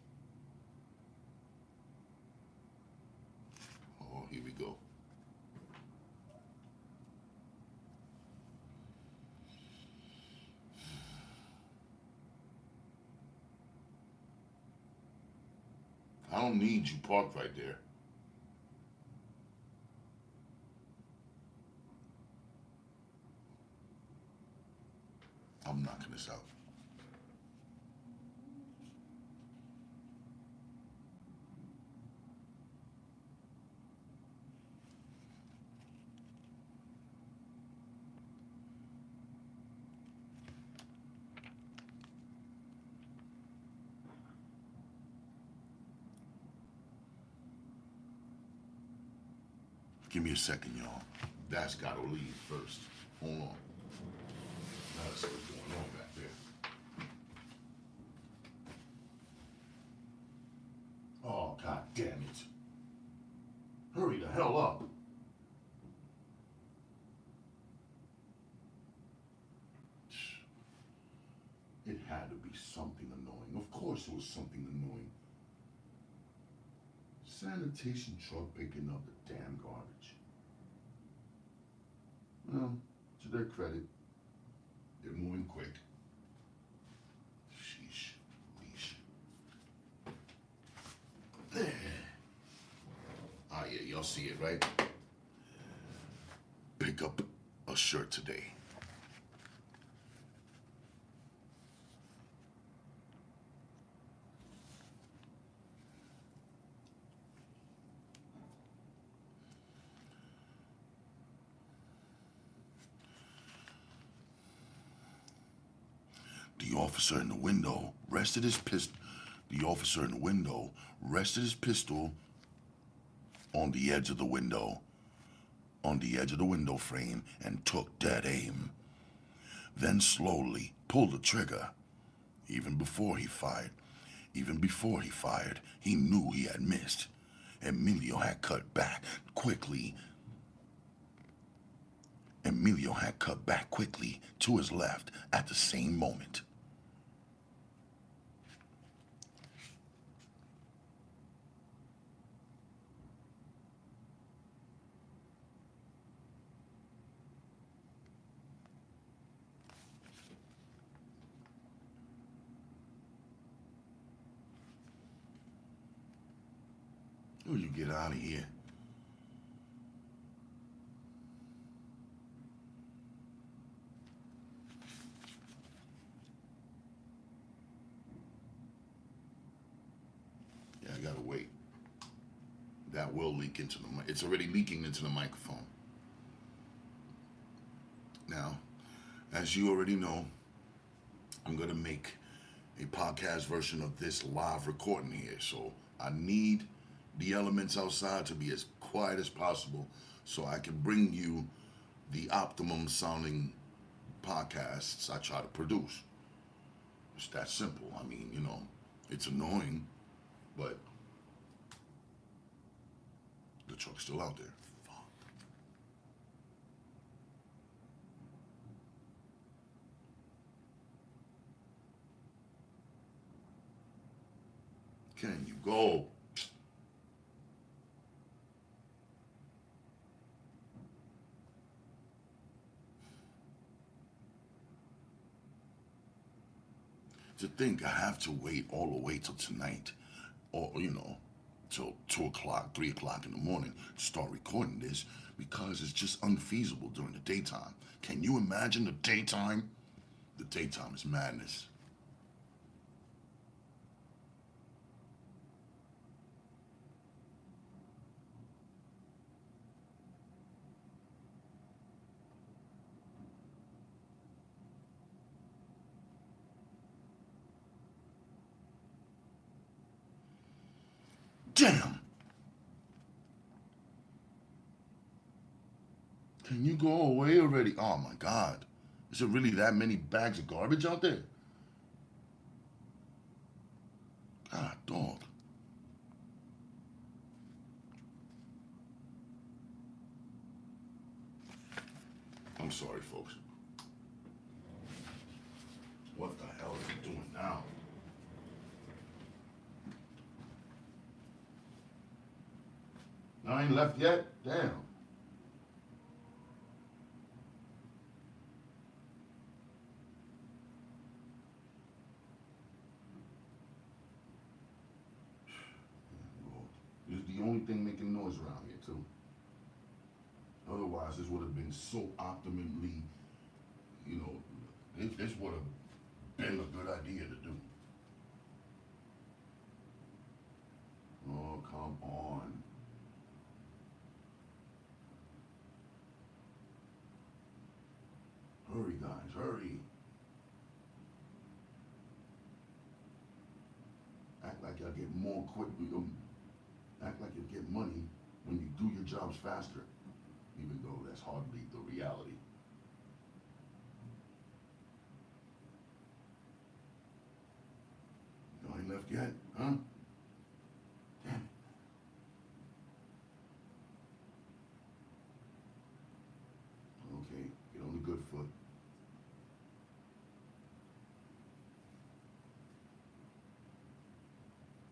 Oh, here we go. I don't need you parked right there. I'm knocking this out. Give me a second, y'all. That's gotta leave first. Hold on. Let's see what's going on back there. Oh, god damn it. Hurry the hell up. It had to be something annoying. Of course it was something annoying. Sanitation truck picking up the damn garbage. Well, to their credit, they're moving quick. Sheesh. Leash. There. Ah, yeah, y'all see it, right? Pick up a shirt today. The officer in the window rested his pistol. The officer in the window rested his pistol on the edge of the window, frame, and took dead aim. Then slowly pulled the trigger. Even before he fired, he knew he had missed. Emilio had cut back quickly. To his left at the same moment. Oh, you get out of here. Yeah, I gotta wait. That will leak into the mic. It's already leaking into the microphone. Now, as you already know, I'm gonna make a podcast version of this live recording here. So I need the elements outside to be as quiet as possible so I can bring you the optimum sounding podcasts I try to produce. It's that simple. I mean, it's annoying, but the truck's still out there. Fuck. Can you go? To think I have to wait all the way till tonight, or, till 2 o'clock, 3 o'clock in the morning to start recording this because it's just unfeasible during the daytime. Can you imagine the daytime? The daytime is madness. Damn! Can you go away already? Oh my god. Is there really that many bags of garbage out there? God, dog. I'm sorry, folks. What the hell is it doing now? I ain't left yet? Damn. This is the only thing making noise around here, too. Otherwise, this would have been so optimally, this would have been a good idea to do. Oh, come on. Hurry, guys, hurry. Act like you'll get more quick. Act like you'll get money when you do your jobs faster. even though that's hardly the reality. You ain't left yet, huh? Damn it. Okay, get on the good foot.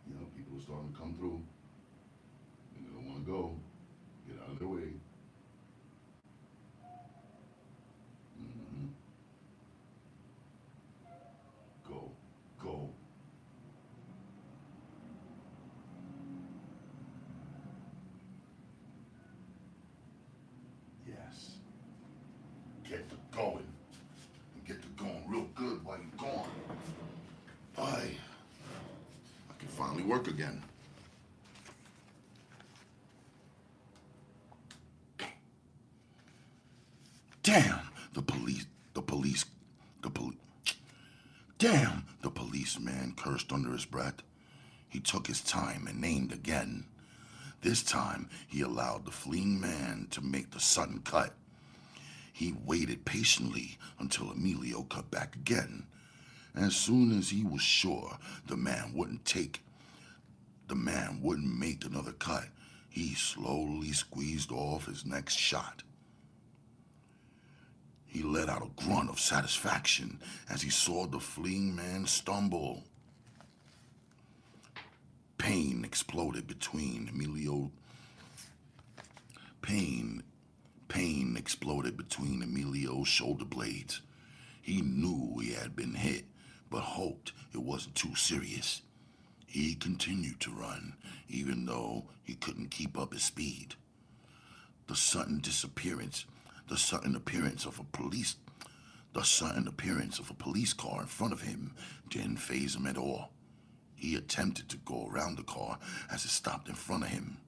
You know, people are starting to come through, and they don't want to go. Get out of their way. Mm-hmm. Go, go. Yes. Get to going. And get to going real good while you're gone. I can finally work again. Damn, the police, the police, the police. Damn, the policeman cursed under his breath. He took his time and aimed again. This time, he allowed the fleeing man to make the sudden cut. He waited patiently until Emilio cut back again. As soon as he was sure the man wouldn't make another cut, he slowly squeezed off his next shot. He let out a grunt of satisfaction as he saw the fleeing man stumble. Pain exploded between Emilio. Pain, pain exploded between Emilio's shoulder blades. He knew he had been hit, but hoped it wasn't too serious. He continued to run, even though he couldn't keep up his speed. The sudden disappearance, the sudden appearance of a police, the sudden appearance of a police car in front of him didn't faze him at all. He attempted to go around the car as it stopped in front of him.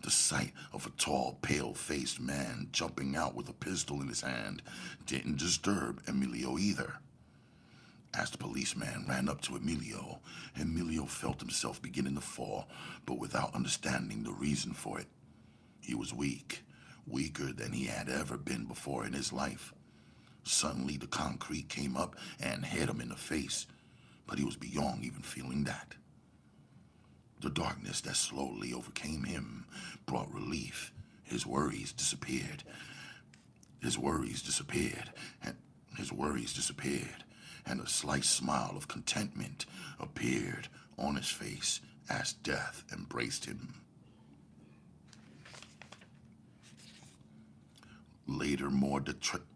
The sight of a tall, pale-faced man jumping out with a pistol in his hand didn't disturb Emilio either. As the policeman ran up to Emilio, Emilio felt himself beginning to fall, but without understanding the reason for it. He was weak, weaker than he had ever been before in his life. Suddenly, the concrete came up and hit him in the face, but he was beyond even feeling that. The darkness that slowly overcame him brought relief. His worries disappeared. His worries disappeared, and his worries disappeared, and a slight smile of contentment appeared on his face as death embraced him. Later, more detectives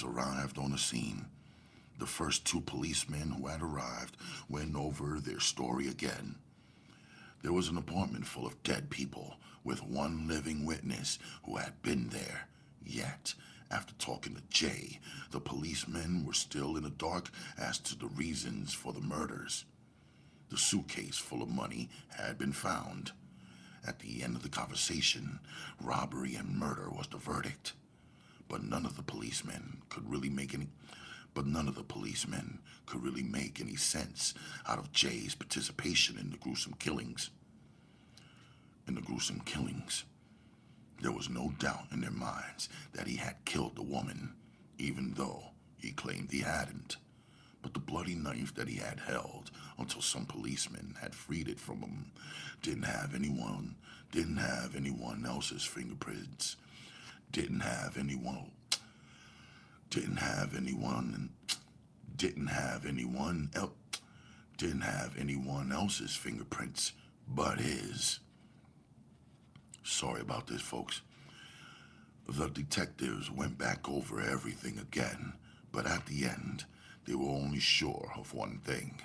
arrived on the scene. The first two policemen who had arrived went over their story again. There was an apartment full of dead people, with one living witness who had been there. Yet, after talking to Jay, the policemen were still in the dark as to the reasons for the murders. The suitcase full of money had been found. At the end of the conversation, robbery and murder was the verdict. But none of the policemen could really make any sense out of Jay's participation in the gruesome killings. There was no doubt in their minds that he had killed the woman, even though he claimed he hadn't. But the bloody knife that he had held until some policemen had freed it from him didn't have anyone else's fingerprints. Didn't have anyone else's fingerprints but his. Sorry about this, folks. The detectives went back over everything again, but at the end, they were only sure of one thing.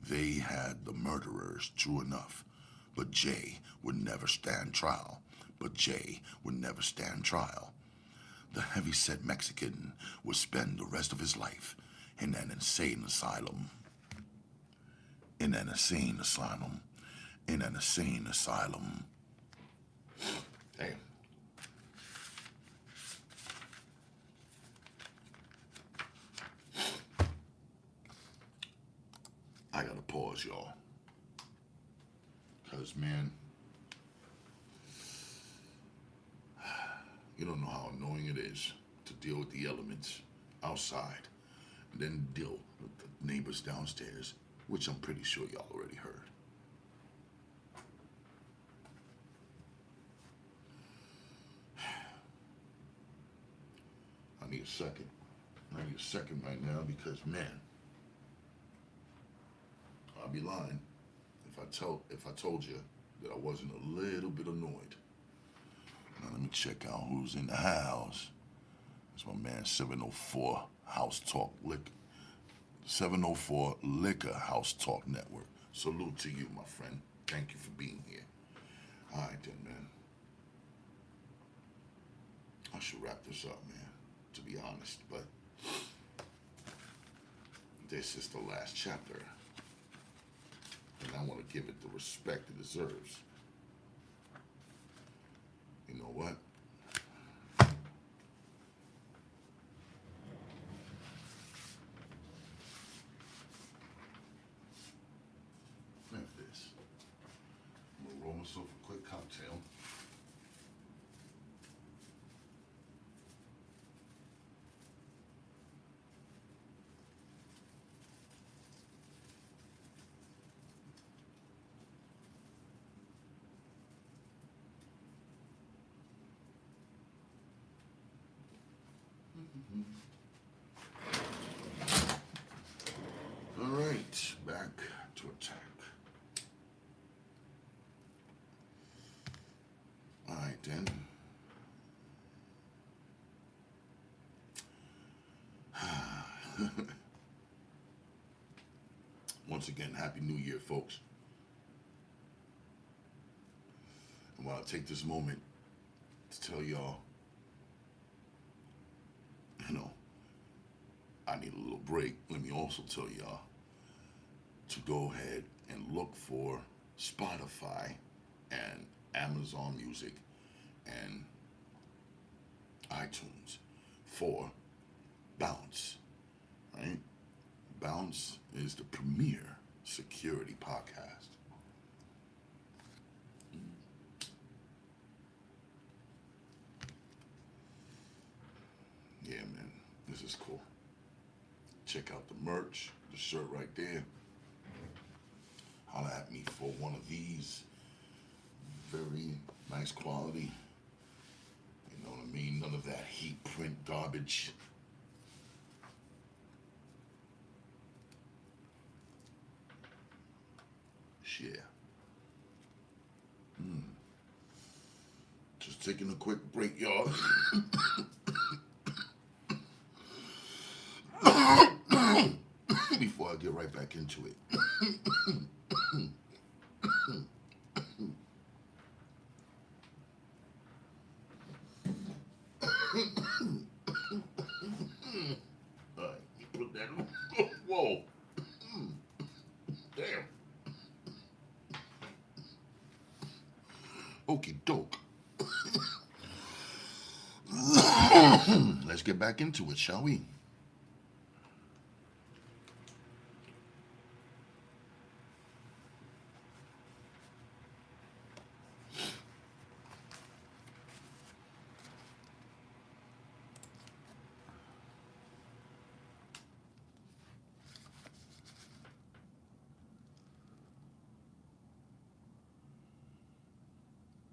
They had the murderers, true enough, but Jay would never stand trial. The heavy-set Mexican would spend the rest of his life in an insane asylum. Damn. I gotta pause, y'all. Because, man, You don't know how annoying it is to deal with the elements outside and then deal with the neighbors downstairs, which I'm pretty sure y'all already heard. I need a second. I need a second right now because, man, I'd be lying if I told you that I wasn't a little bit annoyed. Now let me check out who's in the house. It's my man 704 House Talk Liquor. 704 Liquor House Talk Network. Salute to you, my friend. Thank you for being here. All right then, man. I should wrap this up, man, to be honest, but this is the last chapter, and I want to give it the respect it deserves. You know what? Look at this. I'm gonna roll myself a quick cocktail. All right, back to attack. All right, then. Once again, Happy New Year, folks. I want to take this moment to tell y'all, I need a little break. Let me also tell y'all to go ahead and look for Spotify and Amazon Music and iTunes for Bounce, right? Bounce is the premier security podcast. Yeah, man, this is cool. Check out the merch, the shirt right there. Holla at me for one of these. Very nice quality. You know what I mean? None of that heat print garbage. Yeah. Just taking a quick break, y'all. Before I get right back into it. All right, put that on. Whoa. Damn. Okie doke. Let's get back into it, shall we?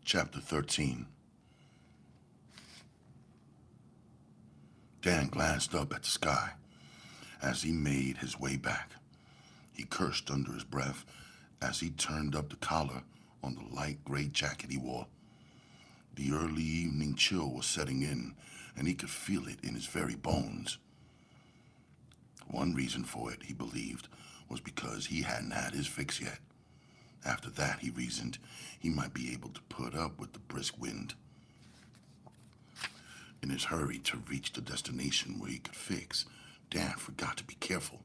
Chapter 13. Dan glanced up at the sky as he made his way back. He cursed under his breath as he turned up the collar on the light gray jacket he wore. The early evening chill was setting in, and he could feel it in his very bones. One reason for it, he believed, was because he hadn't had his fix yet. After that, he reasoned, he might be able to put up with the brisk wind. In his hurry to reach the destination where he could fix, Dan forgot to be careful.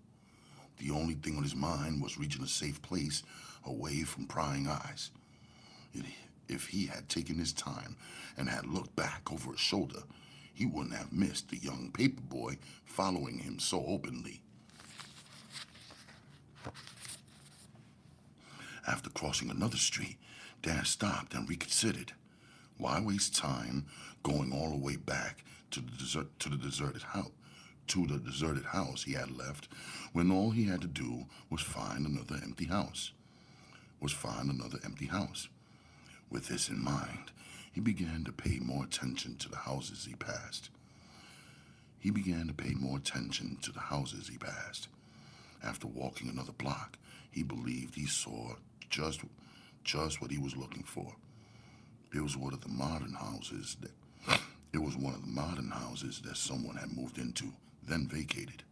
The only thing on his mind was reaching a safe place away from prying eyes. If he had taken his time and had looked back over his shoulder, he wouldn't have missed the young paperboy following him so openly. After crossing another street, Dan stopped and reconsidered. Why waste time going all the way back to the deserted house he had left when all he had to do was find another empty house? With this in mind, he began to pay more attention to the houses he passed. After walking another block, he believed he saw just what he was looking for. It was one of the modern houses that someone had moved into, then vacated.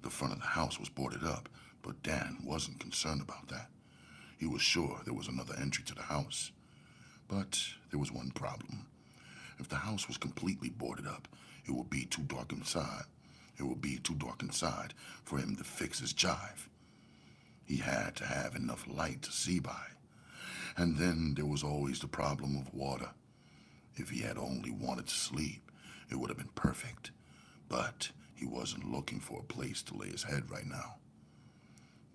The front of the house was boarded up, but Dan wasn't concerned about that. He was sure there was another entry to the house. But there was one problem. If the house was completely boarded up, it would be too dark inside. For him to fix his jive. He had to have enough light to see by. And then there was always the problem of water. If he had only wanted to sleep, it would have been perfect. But he wasn't looking for a place to lay his head right now.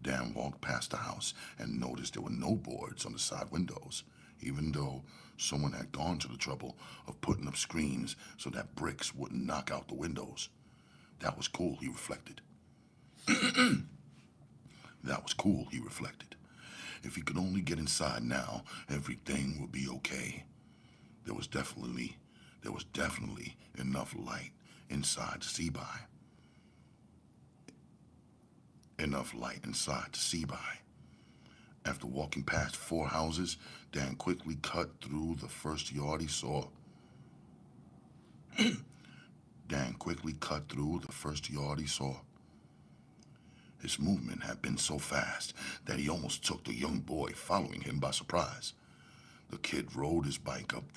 Dan walked past the house and noticed there were no boards on the side windows, even though someone had gone to the trouble of putting up screens so that bricks wouldn't knock out the windows. That was cool, he reflected. If he could only get inside now, everything would be okay. There was definitely enough light inside to see by. After walking past 4 houses, Dan quickly cut through the first yard he saw. His movement had been so fast that he almost took the young boy following him by surprise. The kid rode his bike up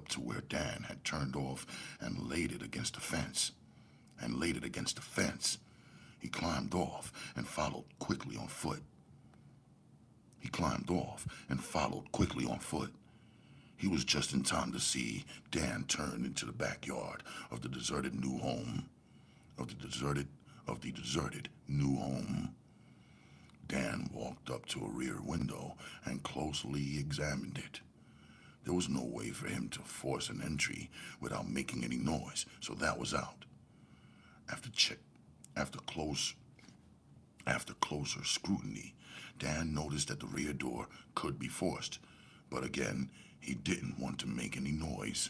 to where Dan had turned off and laid it against the fence. He climbed off and followed quickly on foot. He was just in time to see Dan turn into the backyard of the deserted new home. Dan walked up to a rear window and closely examined it. There was no way for him to force an entry without making any noise, so that was out. After closer scrutiny, Dan noticed that the rear door could be forced, but again, he didn't want to make any noise.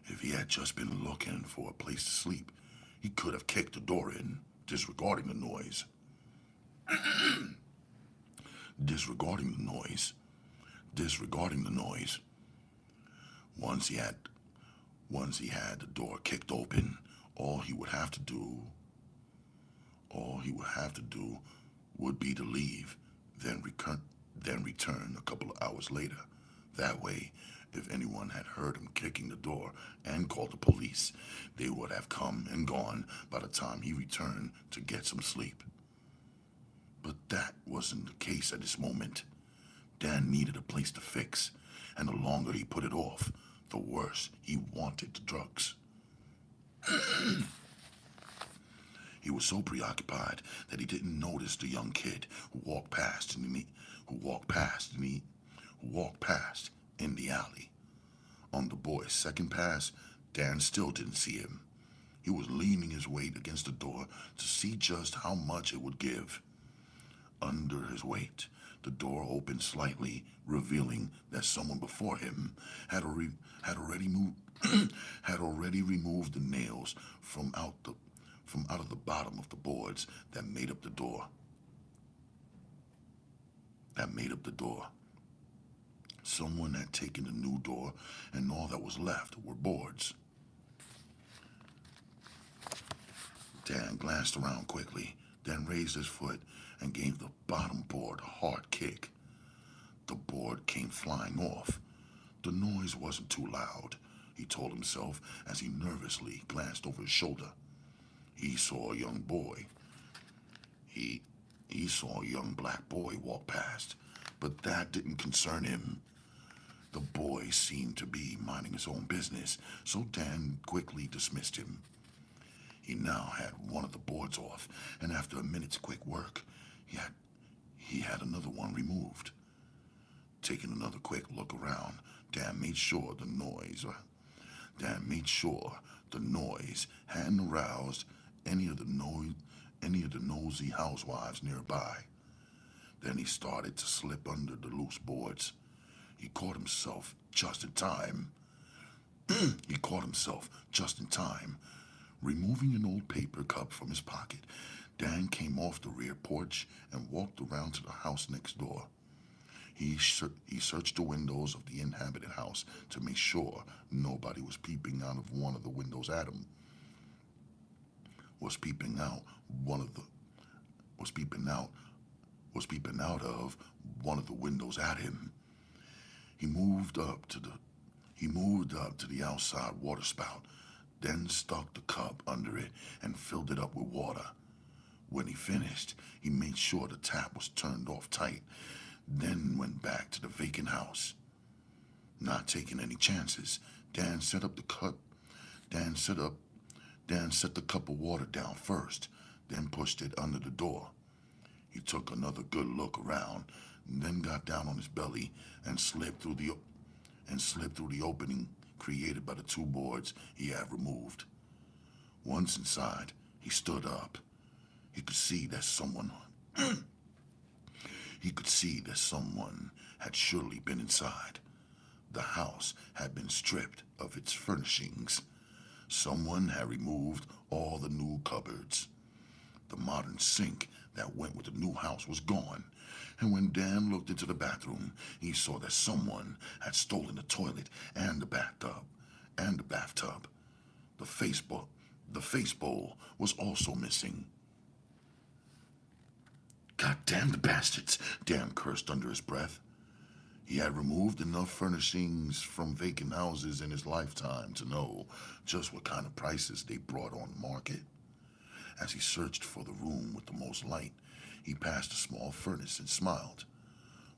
If he had just been looking for a place to sleep, he could have kicked the door in, disregarding the noise. Once he had the door kicked open, all he would have to do would be to leave, then return a couple of hours later. That way, if anyone had heard him kicking the door and called the police, they would have come and gone by the time he returned to get some sleep. But that wasn't the case at this moment. Dan needed a place to fix, and the longer he put it off, the worse he wanted the drugs. He was so preoccupied that he didn't notice the young kid who walked past in the alley. On the boy's second pass, Dan still didn't see him. He was leaning his weight against the door to see just how much it would give. Under his weight, the door opened slightly, revealing that someone before him had already removed the nails from out of the bottom of the boards that made up the door. Someone had taken the new door, and all that was left were boards. Dan glanced around quickly, then raised his foot and gave the bottom board a hard kick. The board came flying off. The noise wasn't too loud, he told himself as he nervously glanced over his shoulder. He saw a young boy. He saw a young black boy walk past, but that didn't concern him. The boy seemed to be minding his own business, so Dan quickly dismissed him. He now had one of the boards off, and after a minute's quick work, he had another one removed. Taking another quick look around, Dan made sure the noise hadn't aroused any of the nosy housewives nearby. Then he started to slip under the loose boards. He caught himself just in time. He caught himself just in time. Removing an old paper cup from his pocket, Dan came off the rear porch and walked around to the house next door. He searched the windows of the inhabited house to make sure nobody was peeping out of one of the windows at him. Was peeping out of one of the windows at him. He moved up to the outside water spout, then stuck the cup under it and filled it up with water. When he finished, he made sure the tap was turned off tight, then went back to the vacant house. Not taking any chances, Dan set the cup of water down first, then pushed it under the door. He took another good look around, and then got down on his belly and slipped through the opening created by the two boards he had removed. Once inside, he stood up. He could see that someone had surely been inside. The house had been stripped of its furnishings. Someone had removed all the new cupboards. The modern sink that went with the new house was gone, and when Dan looked into the bathroom, he saw that someone had stolen the toilet and the bathtub. The face bowl was also missing. God damn the bastards, Dan cursed under his breath. He had removed enough furnishings from vacant houses in his lifetime to know just what kind of prices they brought on the market. As he searched for the room with the most light, he passed a small furnace and smiled.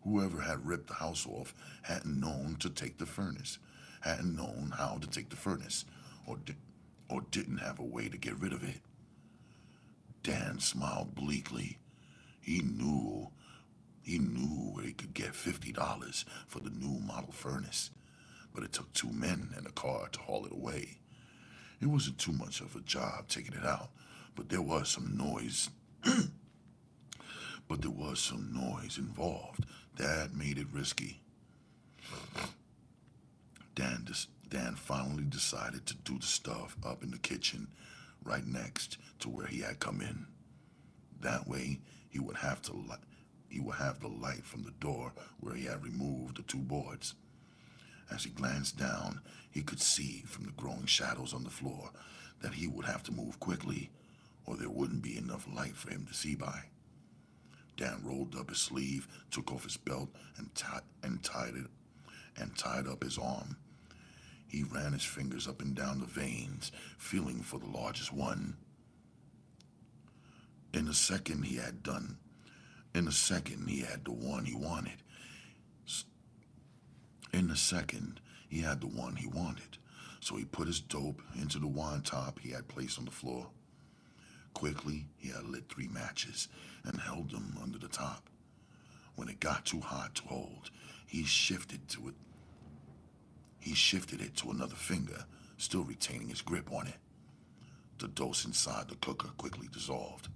Whoever had ripped the house off hadn't known how to take the furnace, or didn't have a way to get rid of it. Dan smiled bleakly. He knew where he could get $50 for the new model furnace, but it took two men and a car to haul it away. It wasn't too much of a job taking it out, but there was some noise. Involved that made it risky. Dan finally decided to do the stuff up in the kitchen, right next to where he had come in. That way, he would have the light from the door where he had removed the two boards. As he glanced down, he could see from the growing shadows on the floor that he would have to move quickly, or there wouldn't be enough light for him to see by. Dan rolled up his sleeve, took off his belt, and tied up his arm. He ran his fingers up and down the veins, feeling for the largest one. In a second, he had the one he wanted. So he put his dope into the wine top he had placed on the floor. Quickly, he had lit 3 matches and held them under the top. When it got too hot to hold, he shifted it to another finger, still retaining his grip on it. The dose inside the cooker quickly dissolved.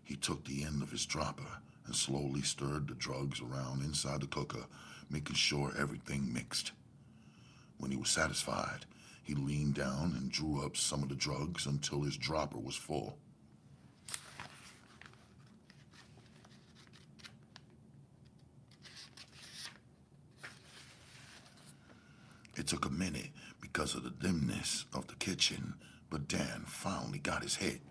He took the end of his dropper and slowly stirred the drugs around inside the cooker, making sure everything mixed. When he was satisfied, he leaned down and drew up some of the drugs until his dropper was full. It took a minute because of the dimness of the kitchen, but Dan finally got his hit.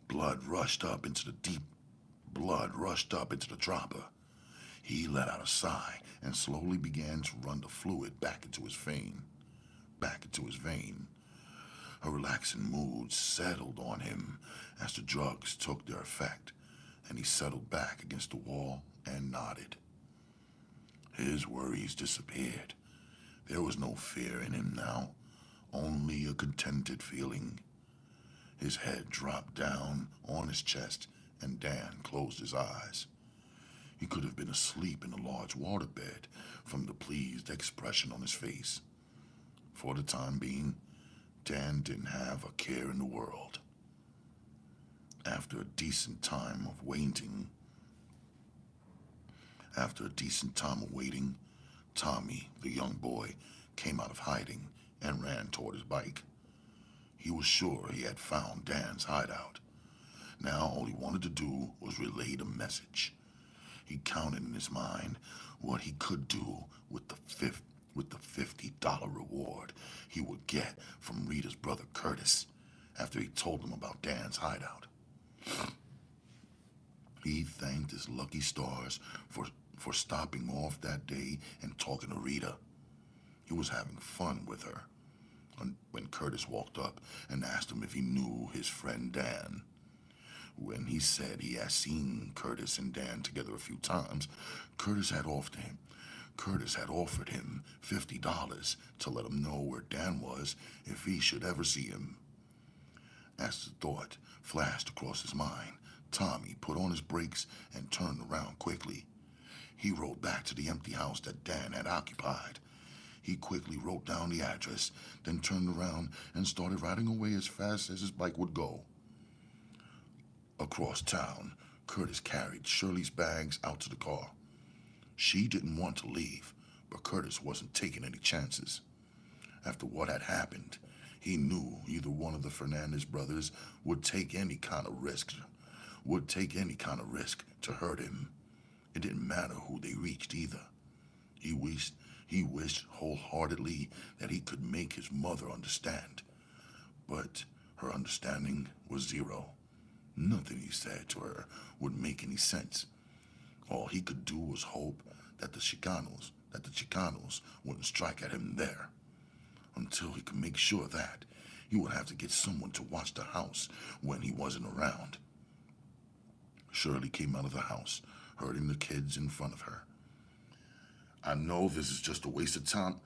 Blood rushed up into the dropper. He let out a sigh and slowly began to run the fluid back into his vein. A relaxing mood settled on him as the drugs took their effect, and he settled back against the wall and nodded. His worries disappeared. There was no fear in him now, only a contented feeling. His head dropped down on his chest, and Dan closed his eyes. He could have been asleep in a large waterbed from the pleased expression on his face. For the time being, Dan didn't have a care in the world. After a decent time of waiting, Tommy, the young boy, came out of hiding and ran toward his bike. He was sure he had found Dan's hideout. Now all he wanted to do was relay the message. He counted in his mind what he could do with the $50 reward he would get from Rita's brother Curtis after he told him about Dan's hideout. He thanked his lucky stars for stopping off that day and talking to Rita. He was having fun with her when Curtis walked up and asked him if he knew his friend Dan. When he said he had seen Curtis and Dan together a few times, Curtis had offered him $50 to let him know where Dan was if he should ever see him. As the thought flashed across his mind, Tommy put on his brakes and turned around quickly. He rode back to the empty house that Dan had occupied. He quickly wrote down the address, then turned around and started riding away as fast as his bike would go. Across town, Curtis carried Shirley's bags out to the car. She didn't want to leave, but Curtis wasn't taking any chances. After what had happened, he knew either one of the Fernandez brothers would take any kind of risk to hurt him. It didn't matter who they reached either. He wished wholeheartedly that he could make his mother understand. But her understanding was zero. Nothing he said to her would make any sense. All he could do was hope that the Chicanos wouldn't strike at him there. Until he could make sure of that, he would have to get someone to watch the house when he wasn't around. Shirley came out of the house, herding the kids in front of her. I know this is just a waste of time,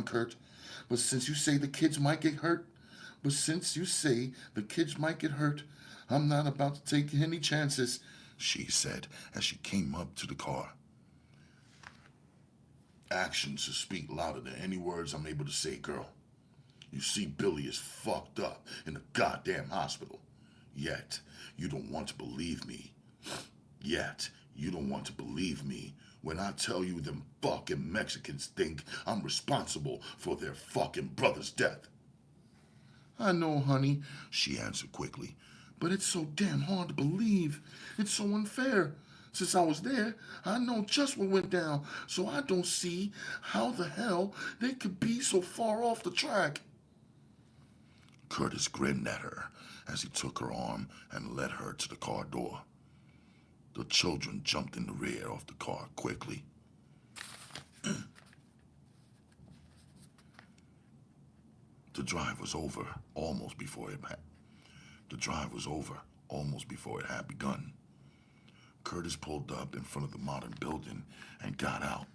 Kurt. But since you say the kids might get hurt, I'm not about to take any chances, she said as she came up to the car. Actions should speak louder than any words I'm able to say, girl. You see, Billy is fucked up in the goddamn hospital. Yet, you don't want to believe me when I tell you them fucking Mexicans think I'm responsible for their fucking brother's death. I know, honey, she answered quickly, but it's so damn hard to believe. It's so unfair. Since I was there, I know just what went down, so I don't see how the hell they could be so far off the track. Curtis grinned at her as he took her arm and led her to the car door. The children jumped in the rear of the car quickly. The drive was over almost before it had begun. Curtis pulled up in front of the modern building and got out.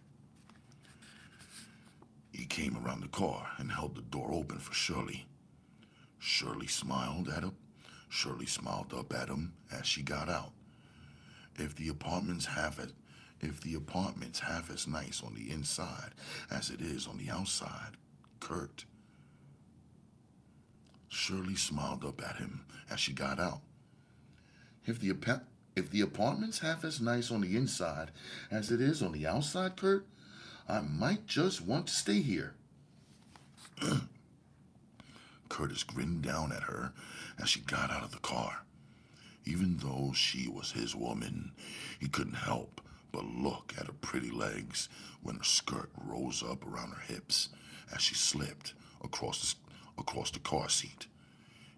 He came around the car and held the door open for Shirley. Shirley smiled up at him as she got out. If the apartment's half as nice on the inside as it is on the outside, Kurt. Shirley smiled up at him as she got out. If the apartment's half as nice on the inside as it is on the outside, Kurt, I might just want to stay here. Curtis grinned down at her as she got out of the car. Even though she was his woman, he couldn't help but look at her pretty legs when her skirt rose up around her hips as she slipped across the car seat.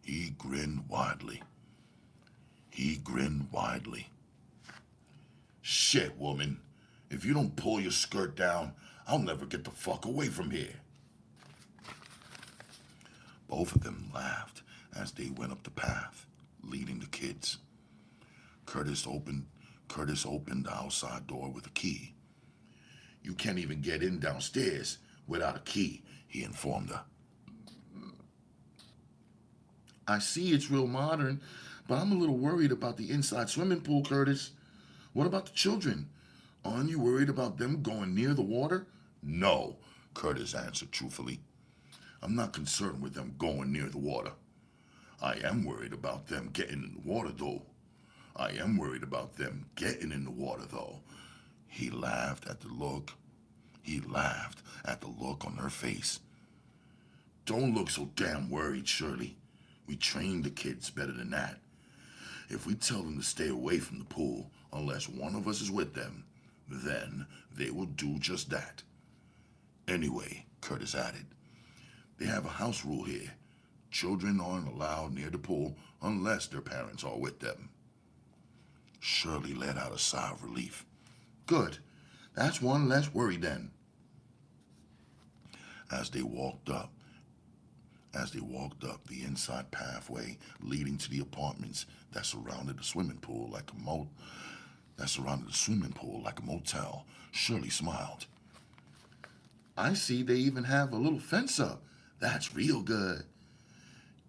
He grinned widely. Shit, woman. If you don't pull your skirt down, I'll never get the fuck away from here. Both of them laughed as they went up the path, leading the kids. Curtis opened the outside door with a key. You can't even get in downstairs without a key, he informed her. I see it's real modern, but I'm a little worried about the inside swimming pool, Curtis. What about the children? Aren't you worried about them going near the water? No, Curtis answered truthfully. I'm not concerned with them going near the water. I am worried about them getting in the water, though. I am worried about them getting in the water, though. He laughed at the look. He laughed at the look on her face. Don't look so damn worried, Shirley. We train the kids better than that. If we tell them to stay away from the pool unless one of us is with them, then they will do just that. Anyway, Curtis added, they have a house rule here. Children aren't allowed near the pool unless their parents are with them. Shirley let out a sigh of relief. Good. That's one less worry then. As they walked up the inside pathway leading to the apartments that surrounded the swimming pool like a motel, Shirley smiled. I see they even have a little fence up. That's real good.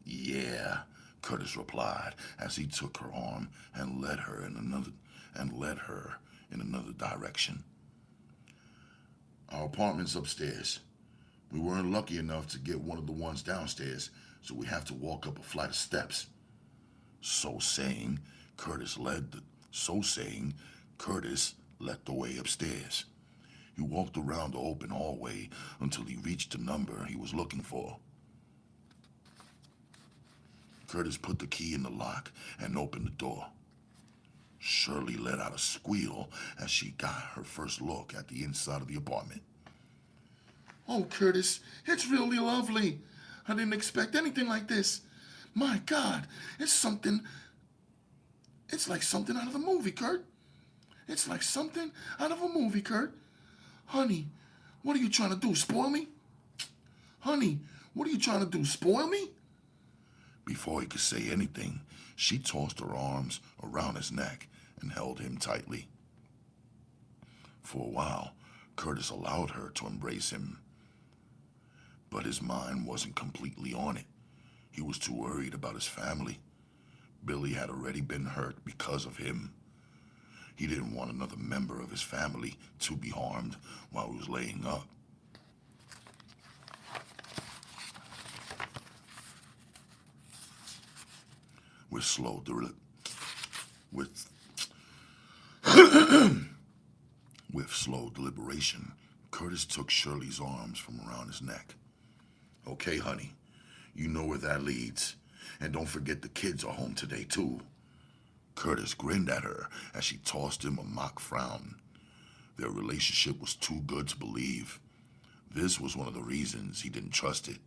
Yeah, Curtis replied as he took her arm and led her in another direction. Our apartment's upstairs. We weren't lucky enough to get one of the ones downstairs, so we have to walk up a flight of steps. So saying, Curtis led the way upstairs. He walked around the open hallway until he reached the number he was looking for. Curtis put the key in the lock and opened the door. Shirley let out a squeal as she got her first look at the inside of the apartment. Oh, Curtis, it's really lovely. I didn't expect anything like this. My God, it's like something out of a movie, Kurt. It's like something out of a movie, Kurt. Honey, what are you trying to do, spoil me? Honey, what are you trying to do, spoil me? Before he could say anything, she tossed her arms around his neck and held him tightly. For a while, Curtis allowed her to embrace him. But his mind wasn't completely on it. He was too worried about his family. Billy had already been hurt because of him. He didn't want another member of his family to be harmed while he was laying up. With slow deliberation, Curtis took Shirley's arms from around his neck. Okay, honey, you know where that leads. And don't forget the kids are home today, too. Curtis grinned at her as she tossed him a mock frown. Their relationship was too good to believe. This was one of the reasons he didn't trust it.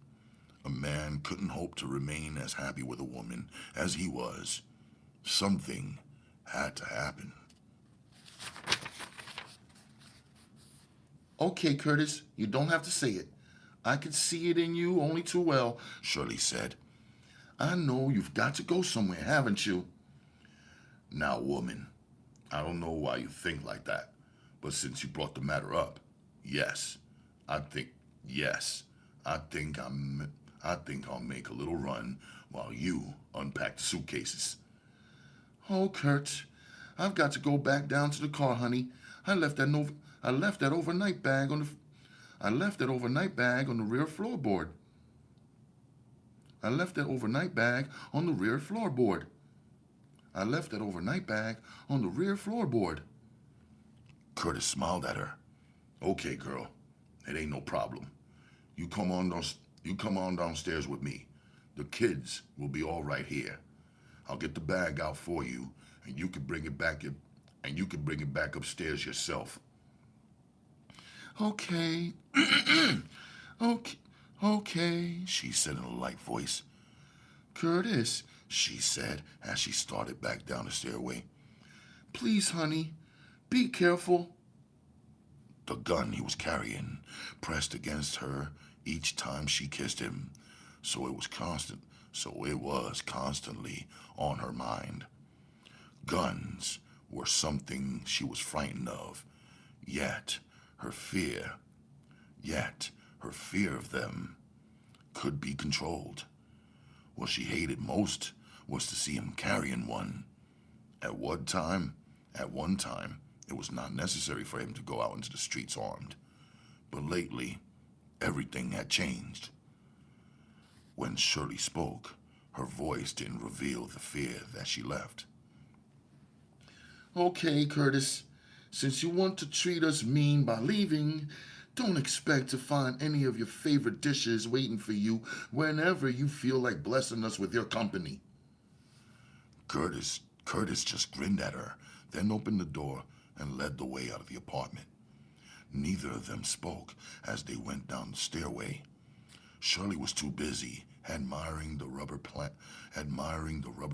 A man couldn't hope to remain as happy with a woman as he was. Something had to happen. Okay, Curtis, you don't have to say it. I can see it in you only too well, Shirley said. I know you've got to go somewhere, haven't you? Now, woman, I don't know why you think like that, but since you brought the matter up, yes, I think I'll make a little run while you unpack the suitcases. Oh, Kurt, I've got to go back down to the car, honey. I left that overnight bag on the rear floorboard. I left that overnight bag on the rear floorboard. Curtis smiled at her. Okay, girl, it ain't no problem. You come on downstairs with me. The kids will be all right here. I'll get the bag out for you, and you can bring it back upstairs yourself. Okay. Okay, she said in a light voice. Curtis, she said as she started back down the stairway. Please, honey, be careful. The gun he was carrying pressed against her each time she kissed him, so it was constantly on her mind. Guns were something she was frightened of, yet her fear Her fear of them could be controlled. What she hated most was to see him carrying one. At one time, at one time, it was not necessary for him to go out into the streets armed. But lately, everything had changed. When Shirley spoke, her voice didn't reveal the fear that she left. Okay, Curtis, since you want to treat us mean by leaving, don't expect to find any of your favorite dishes waiting for you whenever you feel like blessing us with your company. Curtis just grinned at her, then opened the door and led the way out of the apartment. Neither of them spoke as they went down the stairway. Shirley was too busy admiring the rubber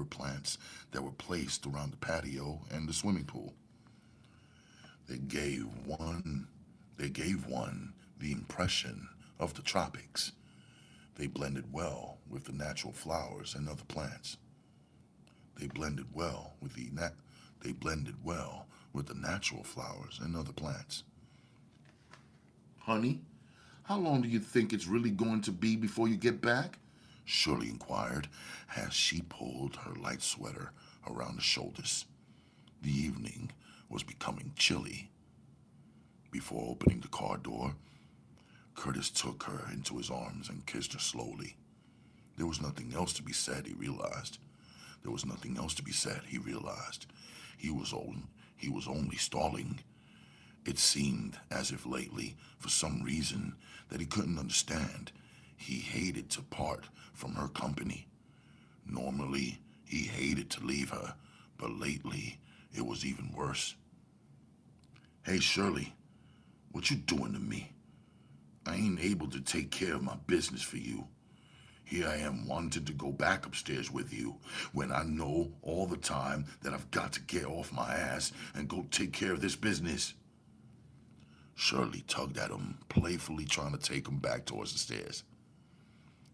plants that were placed around the patio and the swimming pool. They gave one the impression of the tropics. They blended well with the natural flowers and other plants. They blended well with the natural flowers and other plants. Honey, how long do you think it's really going to be before you get back? Shirley inquired as she pulled her light sweater around her shoulders. The evening was becoming chilly. Before opening the car door, Curtis took her into his arms and kissed her slowly. There was nothing else to be said, he realized. There was nothing else to be said, he realized. He was only stalling. It seemed as if lately, for some reason that he couldn't understand, he hated to part from her company. Normally, he hated to leave her, but lately, it was even worse. Hey, Shirley, what you doing to me? I ain't able to take care of my business for you. Here I am wanting to go back upstairs with you when I know all the time that I've got to get off my ass and go take care of this business. Shirley tugged at him, playfully trying to take him back towards the stairs.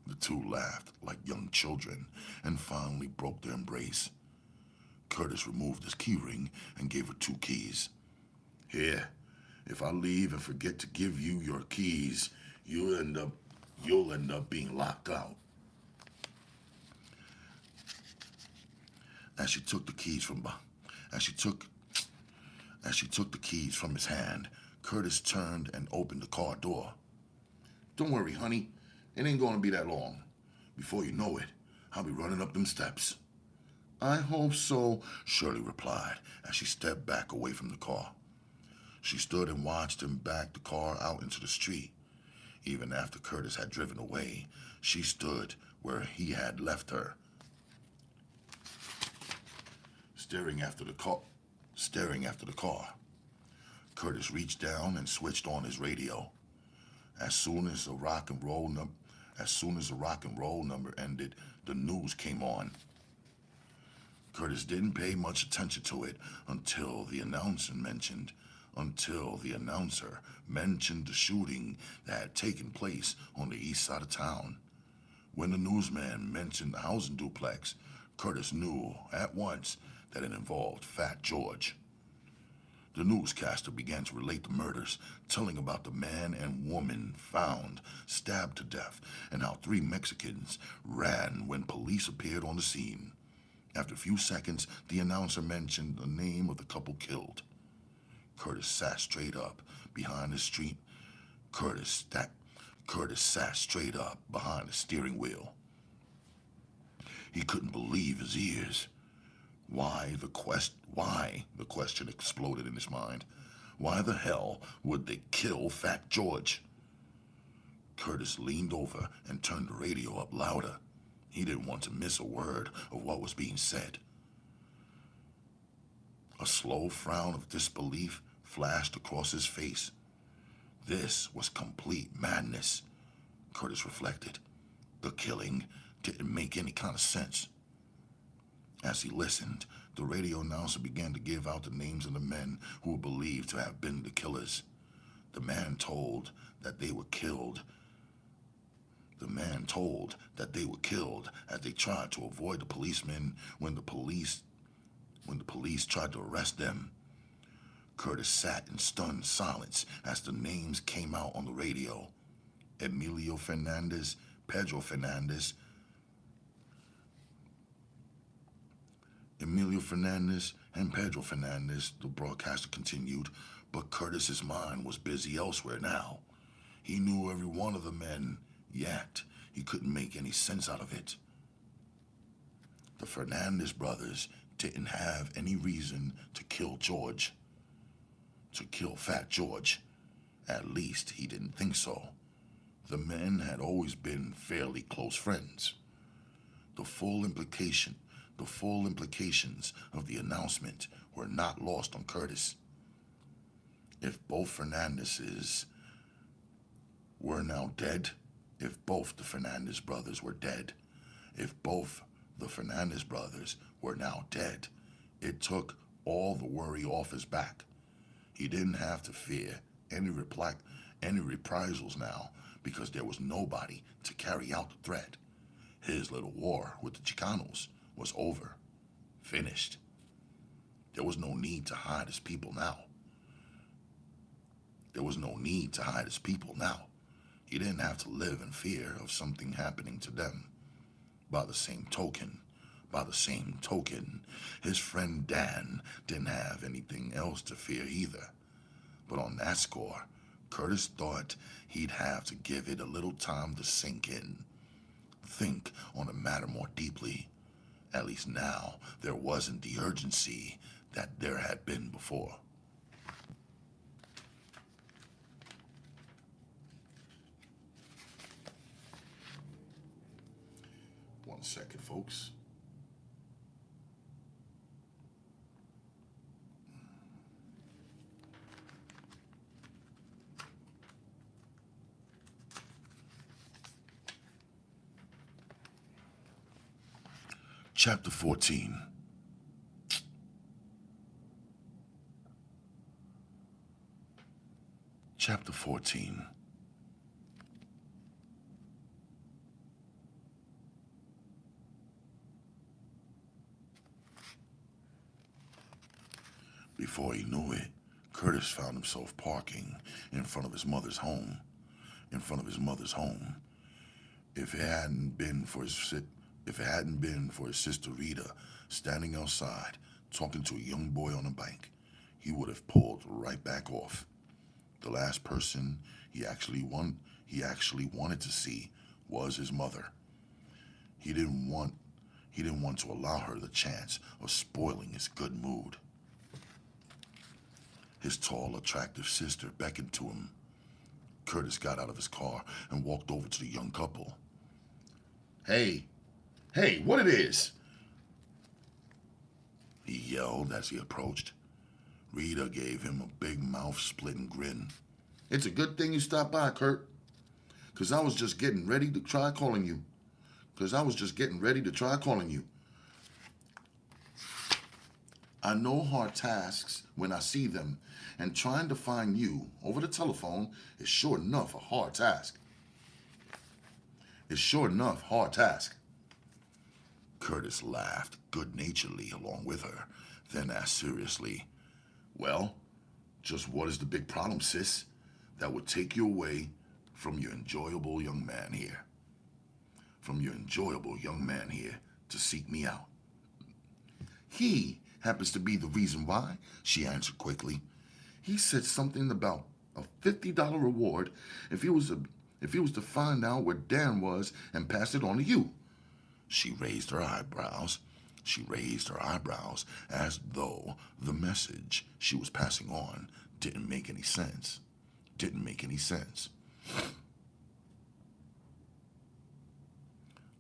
The two laughed like young children and finally broke their embrace. Curtis removed his keyring and gave her 2 keys. Here, if I leave and forget to give you your keys, you'll end up being locked out. As she took the keys from his hand, Curtis turned and opened the car door. Don't worry, honey. It ain't gonna be that long. Before you know it, I'll be running up them steps. I hope so, Shirley replied as she stepped back away from the car. She stood and watched him back the car out into the street. Even after Curtis had driven away, she stood where he had left her, staring after the car. Curtis reached down and switched on his radio. As soon as the rock and roll number ended, the news came on. Curtis didn't pay much attention to it until the announcer mentioned the shooting that had taken place on the east side of town. When the newsman mentioned the housing duplex, Curtis knew at once that it involved Fat George. The newscaster began to relate the murders, telling about the man and woman found stabbed to death and how 3 Mexicans ran when police appeared on the scene. After a few seconds, the announcer mentioned the name of the couple killed. Curtis sat straight up behind the steering wheel. He couldn't believe his ears. Why, the question exploded in his mind. Why the hell would they kill Fat George? Curtis leaned over and turned the radio up louder. He didn't want to miss a word of what was being said. A slow frown of disbelief flashed across his face. This was complete madness, Curtis reflected. The killing didn't make any kind of sense. As he listened, the radio announcer began to give out the names of the men who were believed to have been the killers. The man told that they were killed as they tried to avoid the policemen when the police tried to arrest them. Curtis sat in stunned silence as the names came out on the radio. Emilio Fernandez, Pedro Fernandez, Emilio Fernandez and Pedro Fernandez, the broadcaster continued, but Curtis's mind was busy elsewhere now. He knew every one of the men, yet he couldn't make any sense out of it. The Fernandez brothers didn't have any reason to kill George. To kill Fat George. At least he didn't think so. The men had always been fairly close friends. The full implications of the announcement were not lost on Curtis. If both Fernandezes were now dead, if both the Fernandez brothers were dead, if both the Fernandez brothers were now dead, it took all the worry off his back. He didn't have to fear any reprisals now because there was nobody to carry out the threat. His little war with the Chicanos was over, finished. There was no need to hide his people now. There was no need to hide his people now. He didn't have to live in fear of something happening to them. By the same token, his friend Dan didn't have anything else to fear either. But on that score, Curtis thought he'd have to give it a little time to sink in. Think on the matter more deeply. At least now, there wasn't the urgency that there had been before. One second, folks. Chapter 14. Chapter 14. Before he knew it, Curtis found himself parking in front of his mother's home. If it hadn't been for his sister Rita standing outside talking to a young boy on a bike, he would have pulled right back off. The last person he actually wanted to see was his mother. He didn't want to allow her the chance of spoiling his good mood. His tall, attractive sister beckoned to him. Curtis got out of his car and walked over to the young couple. Hey, what it is? He yelled as he approached. Rita gave him a big mouth-splitting grin. It's a good thing you stopped by, Kurt. 'Cause I was just getting ready to try calling you. I know hard tasks when I see them, and trying to find you over the telephone is sure enough a hard task. Curtis laughed good-naturedly along with her, then asked seriously, well, just what is the big problem, sis, that would take you away from your enjoyable young man here? To seek me out. He happens to be the reason why, she answered quickly. He said something about a $50 reward if he was to find out where Dan was and pass it on to you. She raised her eyebrows as though the message she was passing on didn't make any sense.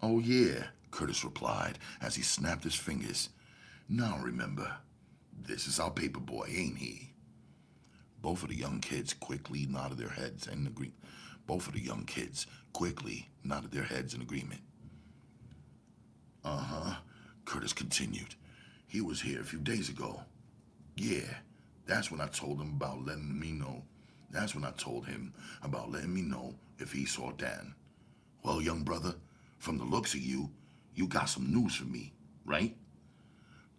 Oh yeah, Curtis replied as he snapped his fingers. Now remember, this is our paper boy, ain't he? Both of the young kids quickly nodded their heads in agreement. Uh-huh, Curtis continued. He was here a few days ago. Yeah, that's when I told him about letting me know if he saw Dan. Well, young brother, from the looks of you, you got some news for me, right?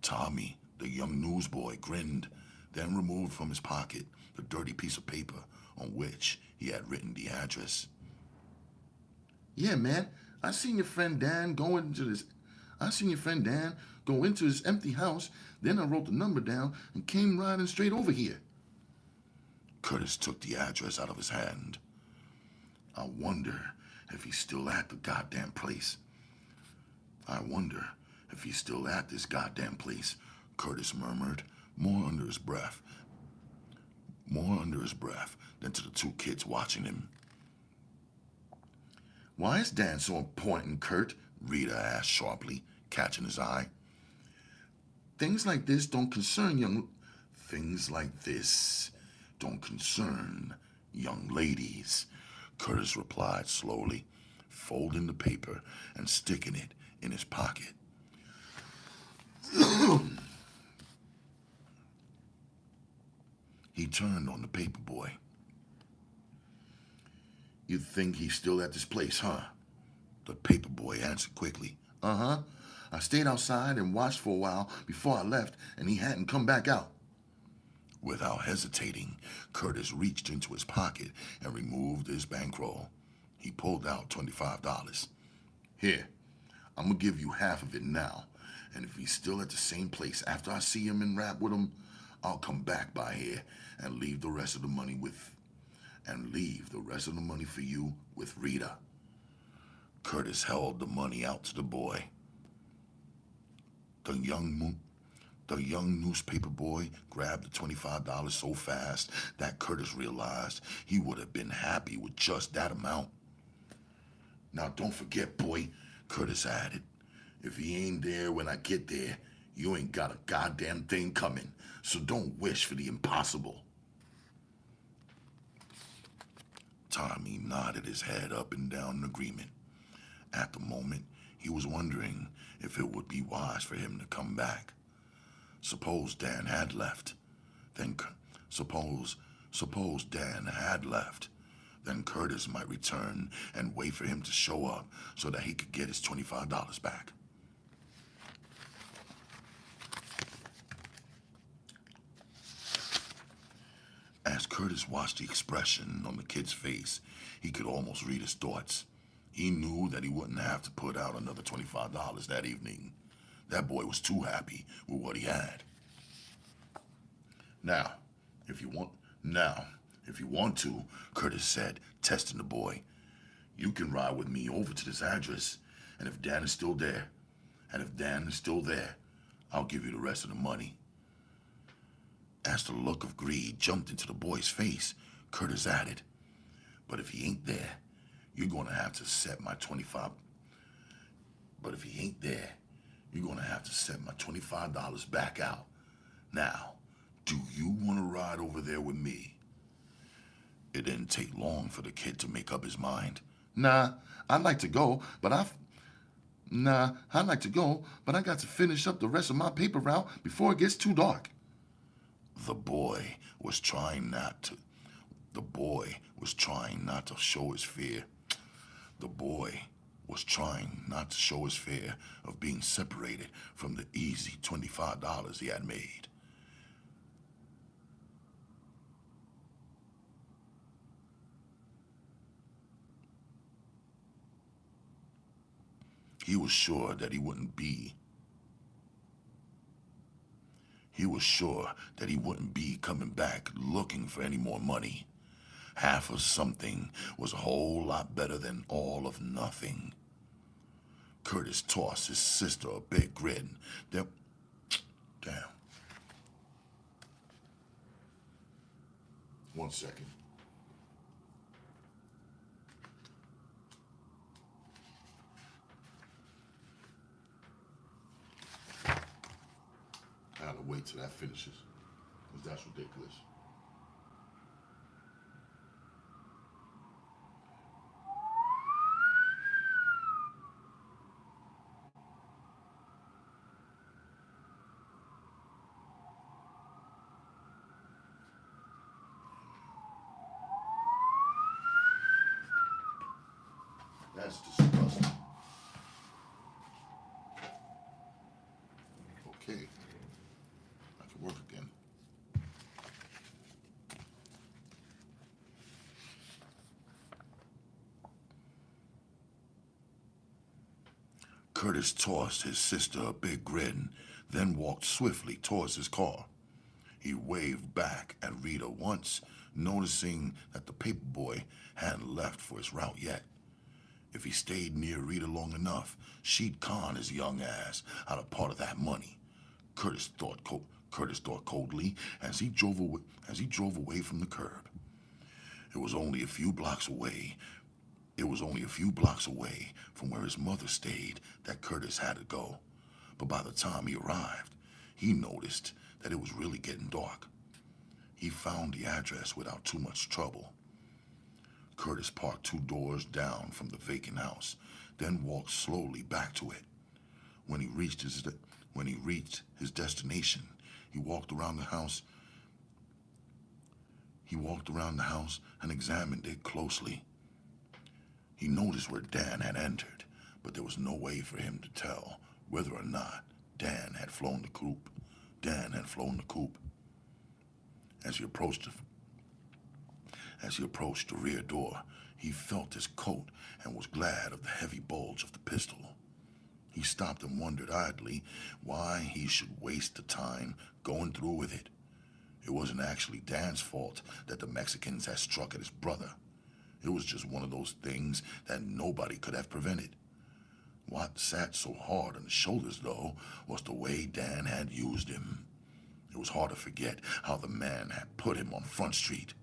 Tommy, the young newsboy, grinned, then removed from his pocket the dirty piece of paper on which he had written the address. Yeah, man. I seen your friend Dan go into this. I seen your friend Dan go into his empty house. Then I wrote the number down and came riding straight over here. Curtis took the address out of his hand. I wonder if he's still at the goddamn place. I wonder if he's still at this goddamn place, Curtis murmured, more under his breath. More under his breath than to the two kids watching him. Why is Dan so important, Kurt? Rita asked sharply, catching his eye. Things like this don't concern young... Things like this don't concern young ladies, Curtis replied slowly, folding the paper and sticking it in his pocket. He turned on the paper boy. You think he's still at this place, huh? The paper boy answered quickly. Uh-huh. I stayed outside and watched for a while before I left, and he hadn't come back out. Without hesitating, Curtis reached into his pocket and removed his bankroll. He pulled out $25. Here, I'm gonna give you half of it now, and if he's still at the same place after I see him and rap with him, I'll come back by here and leave the rest of the money for you with Rita. Curtis held the money out to the boy. The young newspaper boy grabbed the $25 so fast that Curtis realized he would have been happy with just that amount. Now don't forget, boy, Curtis added, if he ain't there when I get there, you ain't got a goddamn thing coming, so don't wish for the impossible. Tommy nodded his head up and down in agreement. At the moment, he was wondering if it would be wise for him to come back. Suppose Dan had left. Suppose Dan had left. Then Curtis might return and wait for him to show up so that he could get his $25 back. As Curtis watched the expression on the kid's face, he could almost read his thoughts. He knew that he wouldn't have to put out another $25 that evening. That boy was too happy with what he had. Now, if you want to, Curtis said, testing the boy, you can ride with me over to this address, and if Dan is still there, I'll give you the rest of the money. As the look of greed jumped into the boy's face, Curtis added, but if he ain't there, you're gonna have to set my $25 back out. Now, do you want to ride over there with me? It didn't take long for the kid to make up his mind. I'd like to go, but I got to finish up the rest of my paper route before it gets too dark. The boy was trying not to show his fear. The boy was trying not to show his fear of being separated from the easy $25 he had made. He was sure that he wouldn't be coming back looking for any more money. Half of something was a whole lot better than all of nothing. Curtis tossed his sister a big grin. Damn. One second. I gotta wait till that finishes, because that's ridiculous. That's disgusting. Okay. I can work again. Curtis tossed his sister a big grin, then walked swiftly towards his car. He waved back at Rita once, noticing that the paperboy hadn't left for his route yet. If he stayed near Rita long enough, she'd con his young ass out of part of that money. Curtis thought coldly as he drove away from the curb. It was only a few blocks away. It was only a few blocks away from where his mother stayed that Curtis had to go. But by the time he arrived, he noticed that it was really getting dark. He found the address without too much trouble. Curtis parked 2 doors down from the vacant house, then walked slowly back to it. When he reached his destination, he walked around the house. He walked around the house and examined it closely. He noticed where Dan had entered, but there was no way for him to tell whether or not Dan had flown the coop. As he approached the rear door, he felt his coat and was glad of the heavy bulge of the pistol. He stopped and wondered idly why he should waste the time going through with it. It wasn't actually Dan's fault that the Mexicans had struck at his brother. It was just one of those things that nobody could have prevented. What sat so hard on his shoulders, though, was the way Dan had used him. It was hard to forget how the man had put him on Front Street.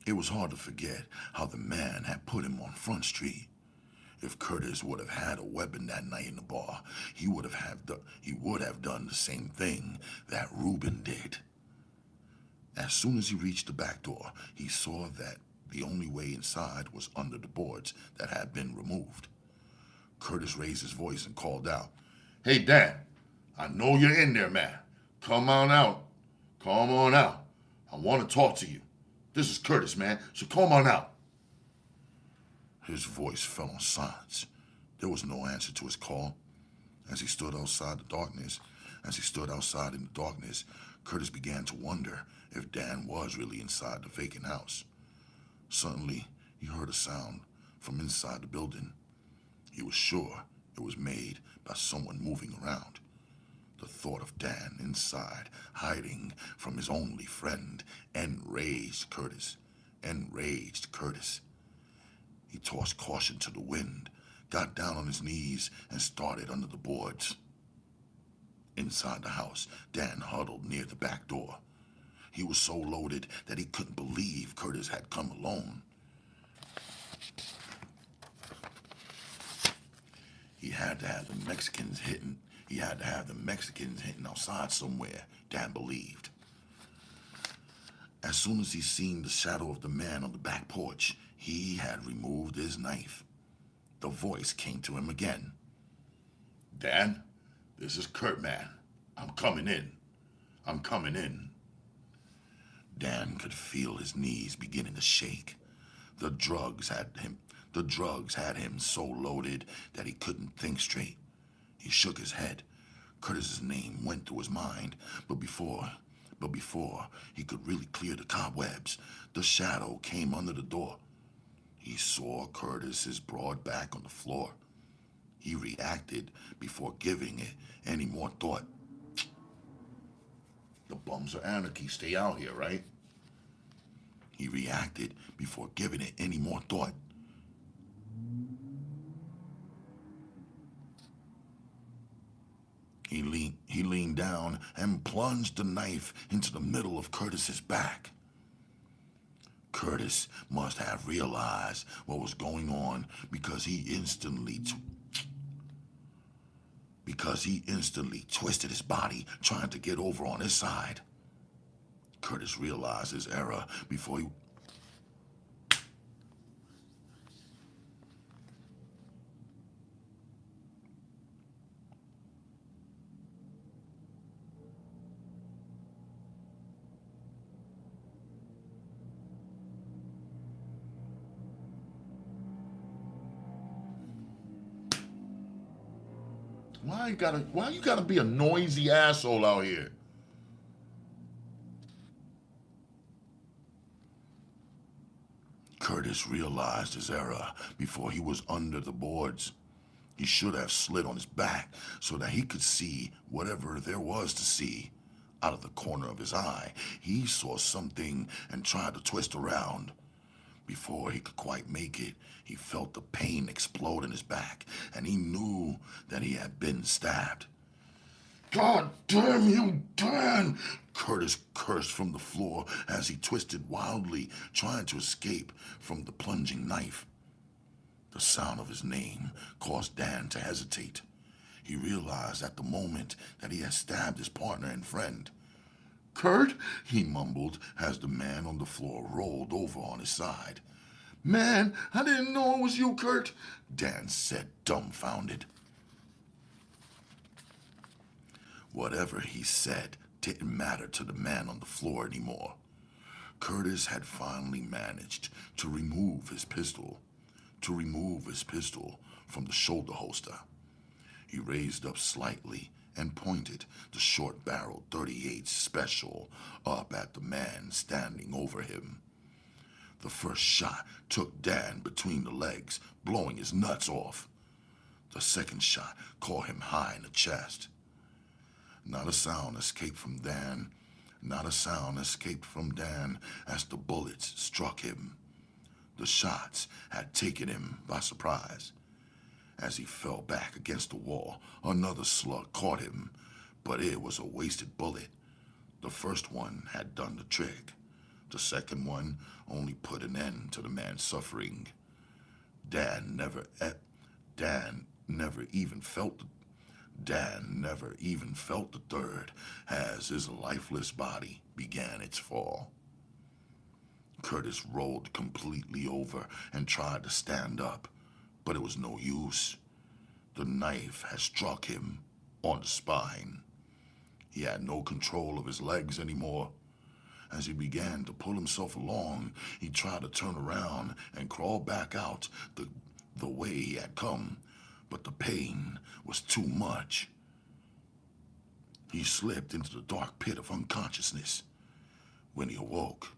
It was hard to forget how the man had put him on Front Street. If Curtis would have had a weapon that night in the bar, he would have done the same thing that Reuben did. As soon as he reached the back door, he saw that the only way inside was under the boards that had been removed. Curtis raised his voice and called out, "Hey, Dan, I know you're in there, man. Come on out. Come on out. I want to talk to you. This is Curtis, man, so come on out." His voice fell on silence. There was no answer to his call. As he stood outside in the darkness, Curtis began to wonder if Dan was really inside the vacant house. Suddenly, he heard a sound from inside the building. He was sure it was made by someone moving around. The thought of Dan inside, hiding from his only friend, enraged Curtis. He tossed caution to the wind, got down on his knees, and started under the boards. Inside the house, Dan huddled near the back door. He was so loaded that he couldn't believe Curtis had come alone. He had to have the Mexicans hitting outside somewhere, Dan believed. As soon as he seen the shadow of the man on the back porch, he had removed his knife. The voice came to him again. "Dan, this is Kurt, man. I'm coming in. Dan could feel his knees beginning to shake. The drugs had him so loaded that he couldn't think straight. He shook his head. Curtis's name went through his mind, but before he could really clear the cobwebs, the shadow came under the door. He saw Curtis's broad back on the floor. He reacted before giving it any more thought. The bums of anarchy stay out here, right? He reacted before giving it any more thought. He leaned down and plunged the knife into the middle of Curtis's back. Curtis must have realized what was going on because he instantly twisted his body, trying to get over on his side. Curtis realized his error before he... Why you gotta be a noisy asshole out here? Curtis realized his error before he was under the boards. He should have slid on his back so that he could see whatever there was to see. Out of the corner of his eye, he saw something and tried to twist around. Before he could quite make it, he felt the pain explode in his back, and he knew that he had been stabbed. God damn you, Dan! Curtis cursed from the floor as he twisted wildly, trying to escape from the plunging knife. The sound of his name caused Dan to hesitate. He realized at the moment that he had stabbed his partner and friend. Kurt, he mumbled as the man on the floor rolled over on his side. Man, I didn't know it was you, Kurt, Dan said, dumbfounded. Whatever he said didn't matter to the man on the floor anymore. Curtis had finally managed to remove his pistol from the shoulder holster. He raised up slightly and pointed the short-barreled .38 Special up at the man standing over him. The first shot took Dan between the legs, blowing his nuts off. The second shot caught him high in the chest. Not a sound escaped from Dan. Not a sound escaped from Dan as the bullets struck him. The shots had taken him by surprise. As he fell back against the wall, another slug caught him, but it was a wasted bullet. The first one had done the trick. The second one only put an end to the man's suffering. Dan never even felt the third as his lifeless body began its fall. Curtis rolled completely over and tried to stand up, but it was no use. The knife had struck him on the spine. He had no control of his legs anymore. As he began to pull himself along, he tried to turn around and crawl back out the way he had come, but the pain was too much. He slipped into the dark pit of unconsciousness. When he awoke,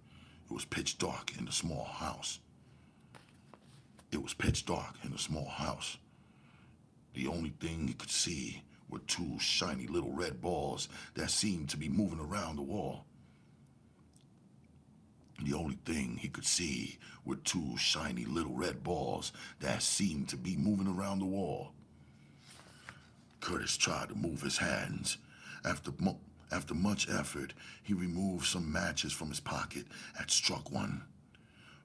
it was pitch dark in the small house. The only thing he could see were two shiny little red balls that seemed to be moving around the wall. Curtis tried to move his hands. After much effort, he removed some matches from his pocket and struck one.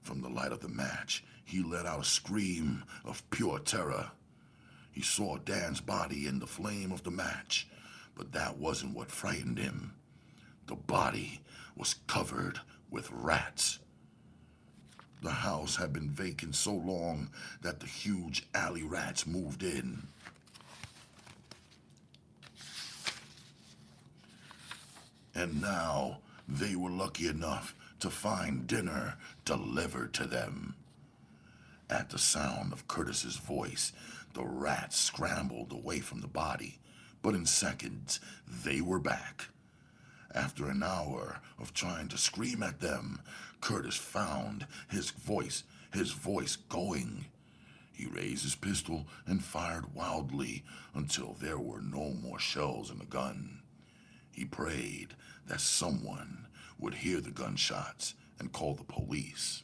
From the light of the match, he let out a scream of pure terror. He saw Dan's body in the flame of the match, but that wasn't what frightened him. The body was covered with rats. The house had been vacant so long that the huge alley rats moved in. And now they were lucky enough to find dinner delivered to them. At the sound of Curtis's voice, the rats scrambled away from the body, but in seconds they were back. After an hour of trying to scream at them, Curtis found his voice going. He raised his pistol and fired wildly until there were no more shells in the gun. He prayed that someone would hear the gunshots and call the police.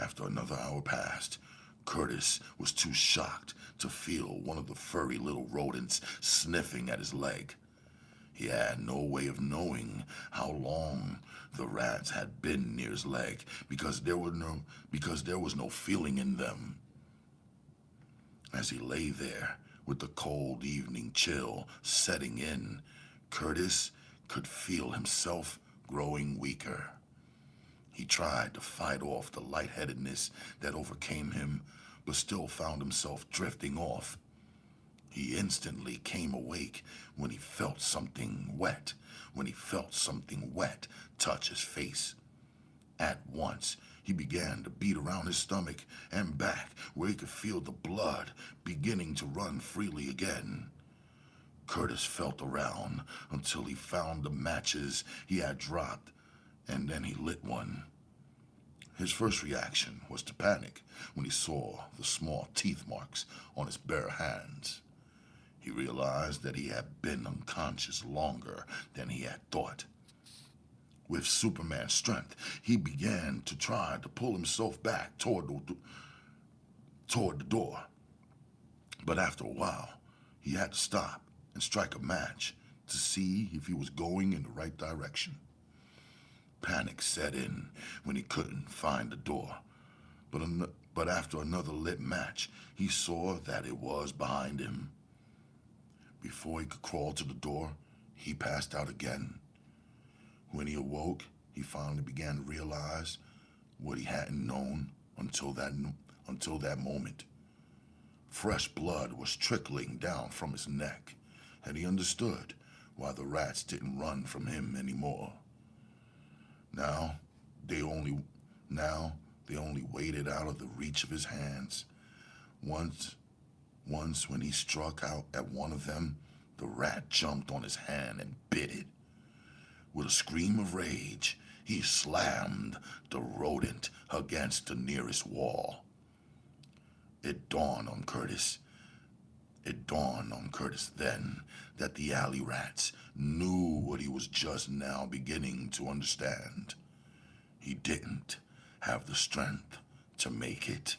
After another hour passed, Curtis was too shocked to feel one of the furry little rodents sniffing at his leg. He had no way of knowing how long the rats had been near his leg because there was no feeling in them. As he lay there with the cold evening chill setting in, Curtis could feel himself growing weaker. He tried to fight off the lightheadedness that overcame him, but still found himself drifting off. He instantly came awake when he felt something wet touch his face. At once, He began to beat around his stomach and back where he could feel the blood beginning to run freely again. Curtis felt around until he found the matches he had dropped, and then he lit one. His first reaction was to panic when he saw the small teeth marks on his bare hands. He realized that he had been unconscious longer than he had thought. With Superman strength, he began to try to pull himself back toward the door. But after a while, he had to stop and strike a match to see if he was going in the right direction. Panic set in when he couldn't find the door. But after another lit match, he saw that it was behind him. Before he could crawl to the door, he passed out again. When he awoke, he finally began to realize what he hadn't known until that moment. Fresh blood was trickling down from his neck, and he understood why the rats didn't run from him anymore. Now they only waited out of the reach of his hands. Once when he struck out at one of them, the rat jumped on his hand and bit it. With a scream of rage, he slammed the rodent against the nearest wall. It dawned on Curtis then that the alley rats knew what he was just now beginning to understand. He didn't have the strength to make it.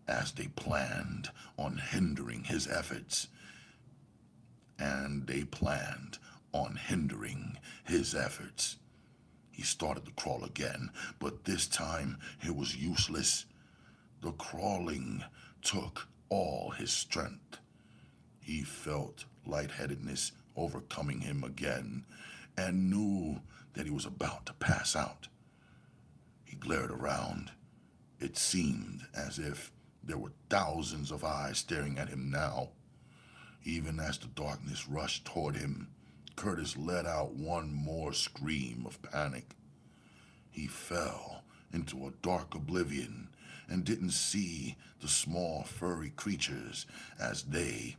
As they planned on hindering his efforts, he started to crawl again, but this time it was useless. The crawling took all his strength. He felt lightheadedness overcoming him again and knew that he was about to pass out. He glared around. It seemed as if there were thousands of eyes staring at him now. Even as the darkness rushed toward him, Curtis let out one more scream of panic. He fell into a dark oblivion and didn't see the small furry creatures as they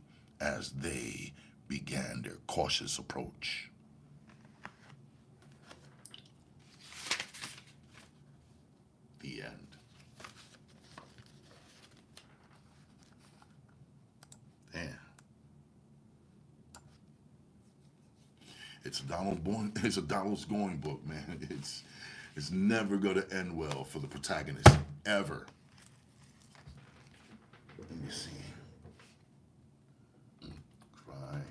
began their cautious approach. The end. Damn. It's a Donald Going book, man. It's never gonna end well for the protagonist, ever. Let me see. Cry,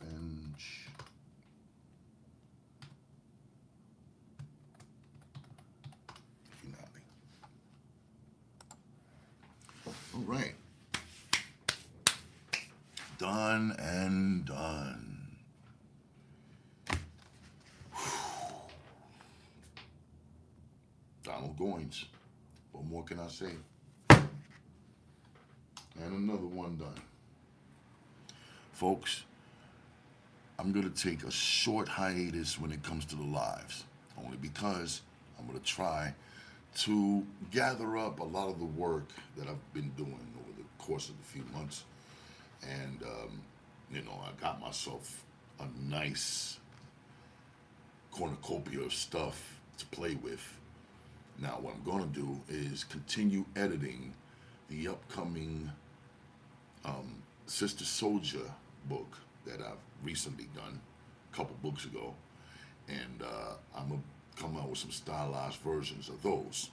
revenge. Finale. All right. Done and done. Donald Goines. What more can I say? And another one done. Folks, I'm going to take a short hiatus when it comes to the lives, only because I'm going to try to gather up a lot of the work that I've been doing over the course of the few months. And, I got myself a nice cornucopia of stuff to play with. Now, what I'm going to do is continue editing the upcoming Sister Soldier book that I've recently done a couple books ago. And I'm going to come out with some stylized versions of those.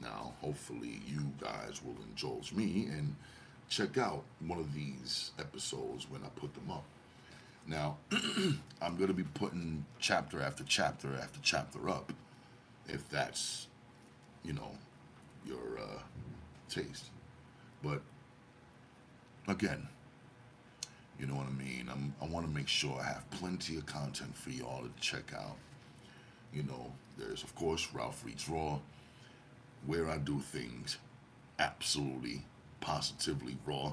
Now, hopefully you guys will indulge me and check out one of these episodes when I put them up. Now, I'm going to be putting chapter after chapter after chapter up, if that's, your taste. But, again, you know what I mean? I want to make sure I have plenty of content for y'all to check out. There's, of course, Ralph Reads Raw, where I do things absolutely, positively raw.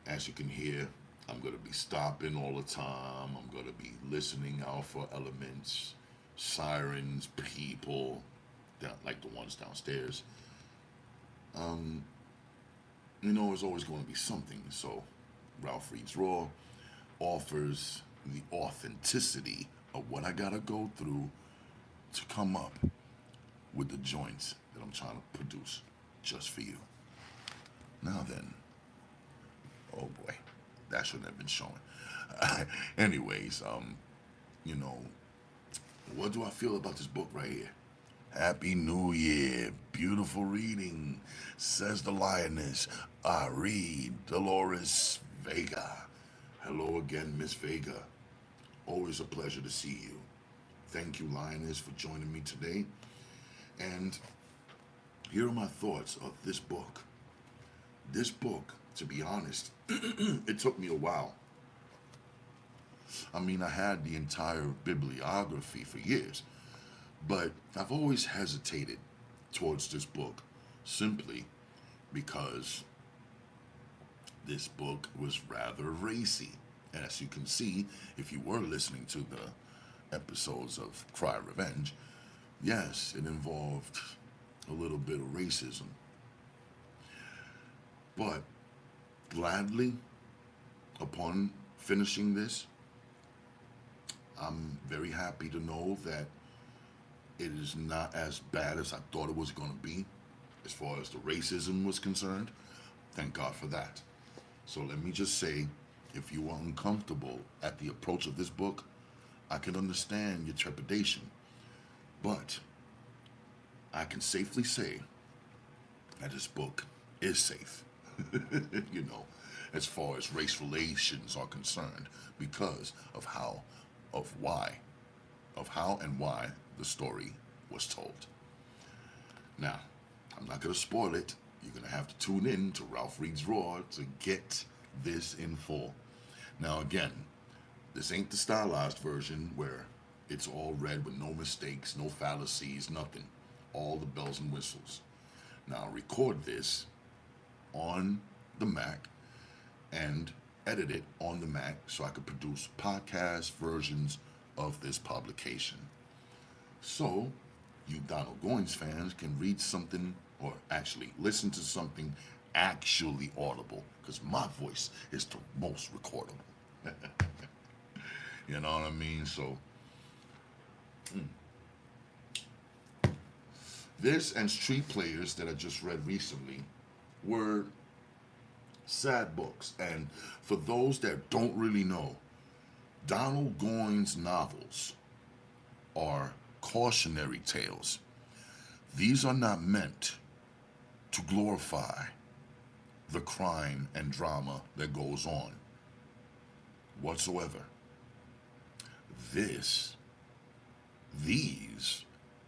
As you can hear, I'm going to be stopping all the time. I'm going to be listening out for elements, sirens, people, like the ones downstairs. Um, it's always going to be something. So, Ralph Reads Raw offers the authenticity of what I got to go through to come up with the joints that I'm trying to produce just for you. Now then, oh boy, that shouldn't have been showing. Anyways, you know, what do I feel about this book right here? Happy New Year. Beautiful reading, says the lioness. I read Dolores Vega. Hello again, Miss Vega. Always a pleasure to see you. Thank you, lioness, for joining me today. And here are my thoughts of this book. This book, to be honest, it took me a while. I mean, I had the entire bibliography for years, but I've always hesitated towards this book simply because this book was rather racy. As you can see, if you were listening to the episodes of Cry Revenge, yes, it involved a little bit of racism. But gladly, upon finishing this, I'm very happy to know that it is not as bad as I thought it was going to be as far as the racism was concerned. Thank God for that. So let me just say, if you are uncomfortable at the approach of this book, I can understand your trepidation. But I can safely say that this book is safe, as far as race relations are concerned, because of how and why the story was told. Now, I'm not going to spoil it. You're going to have to tune in to Ralph Reads Raw to get this in full. Now, again, this ain't the stylized version where it's all read with no mistakes, no fallacies, nothing. All the bells and whistles. Now, record this on the Mac and edit it on the Mac so I could produce podcast versions of this publication. So, you Donald Goines fans can read something or actually listen to something actually audible, because my voice is the most recordable. You know what I mean? So, this and Street Players that I just read recently were sad books. And for those that don't really know, Donald Goines novels are cautionary tales. These are not meant to glorify the crime and drama that goes on whatsoever. These,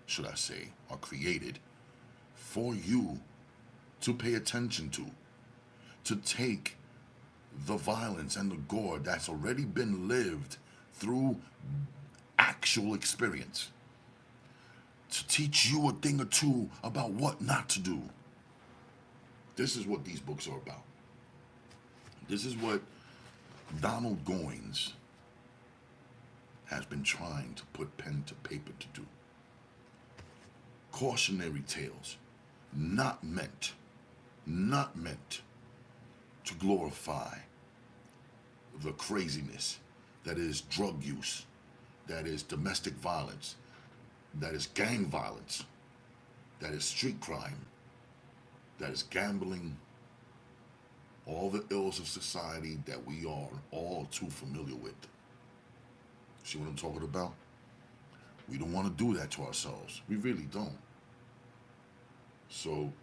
should I say, are created for you to pay attention to take the violence and the gore that's already been lived through actual experience, to teach you a thing or two about what not to do. This is what these books are about. This is what Donald Goines has been trying to put pen to paper to do. Cautionary tales, not meant to glorify the craziness that is drug use, that is domestic violence, that is gang violence, that is street crime, that is gambling, all the ills of society that we are all too familiar with. See what I'm talking about? We don't want to do that to ourselves. We really don't. So,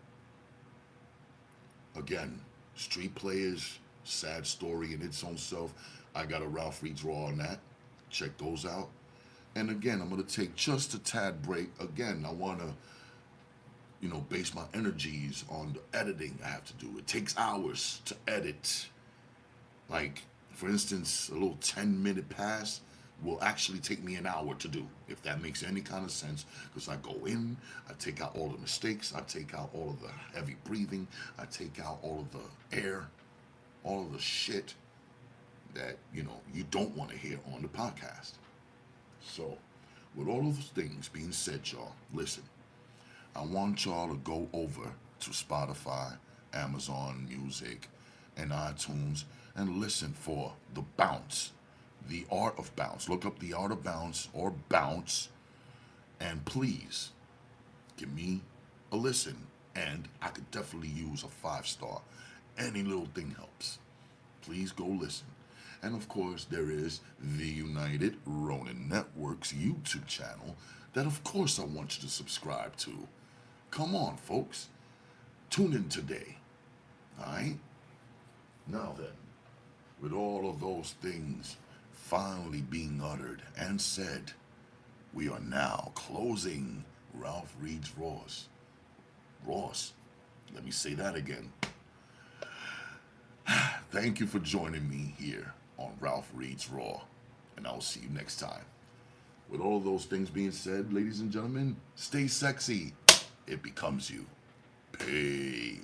again, Street Players, sad story in its own self. I got a Ralph Reads Raw on that. Check those out. And again, I'm going to take just a tad break. Again, I want to, base my energies on the editing I have to do. It takes hours to edit. Like, for instance, a little 10-minute pass will actually take me an hour to do, if that makes any kind of sense, because I go in, I take out all the mistakes, I take out all of the heavy breathing, I take out all of the air, all of the shit, that, you don't want to hear on the podcast. So, with all of those things being said, y'all, listen, I want y'all to go over to Spotify, Amazon Music, and iTunes and listen for The Bounce, The Art of Bounce. Look up The Art of Bounce or Bounce, and please give me a listen. And I could definitely use a 5-star. Any little thing helps. Please go listen. And of course, there is the United Ronin Network's YouTube channel that, of course, I want you to subscribe to. Come on, folks. Tune in today. All right? Now then, with all of those things finally being uttered and said, we are now closing Ralph Reed's Ross. Let me say that again. Thank you for joining me here on Ralph Reed's Raw, and I'll see you next time. With all those things being said, ladies and gentlemen, stay sexy. It becomes you. Peace.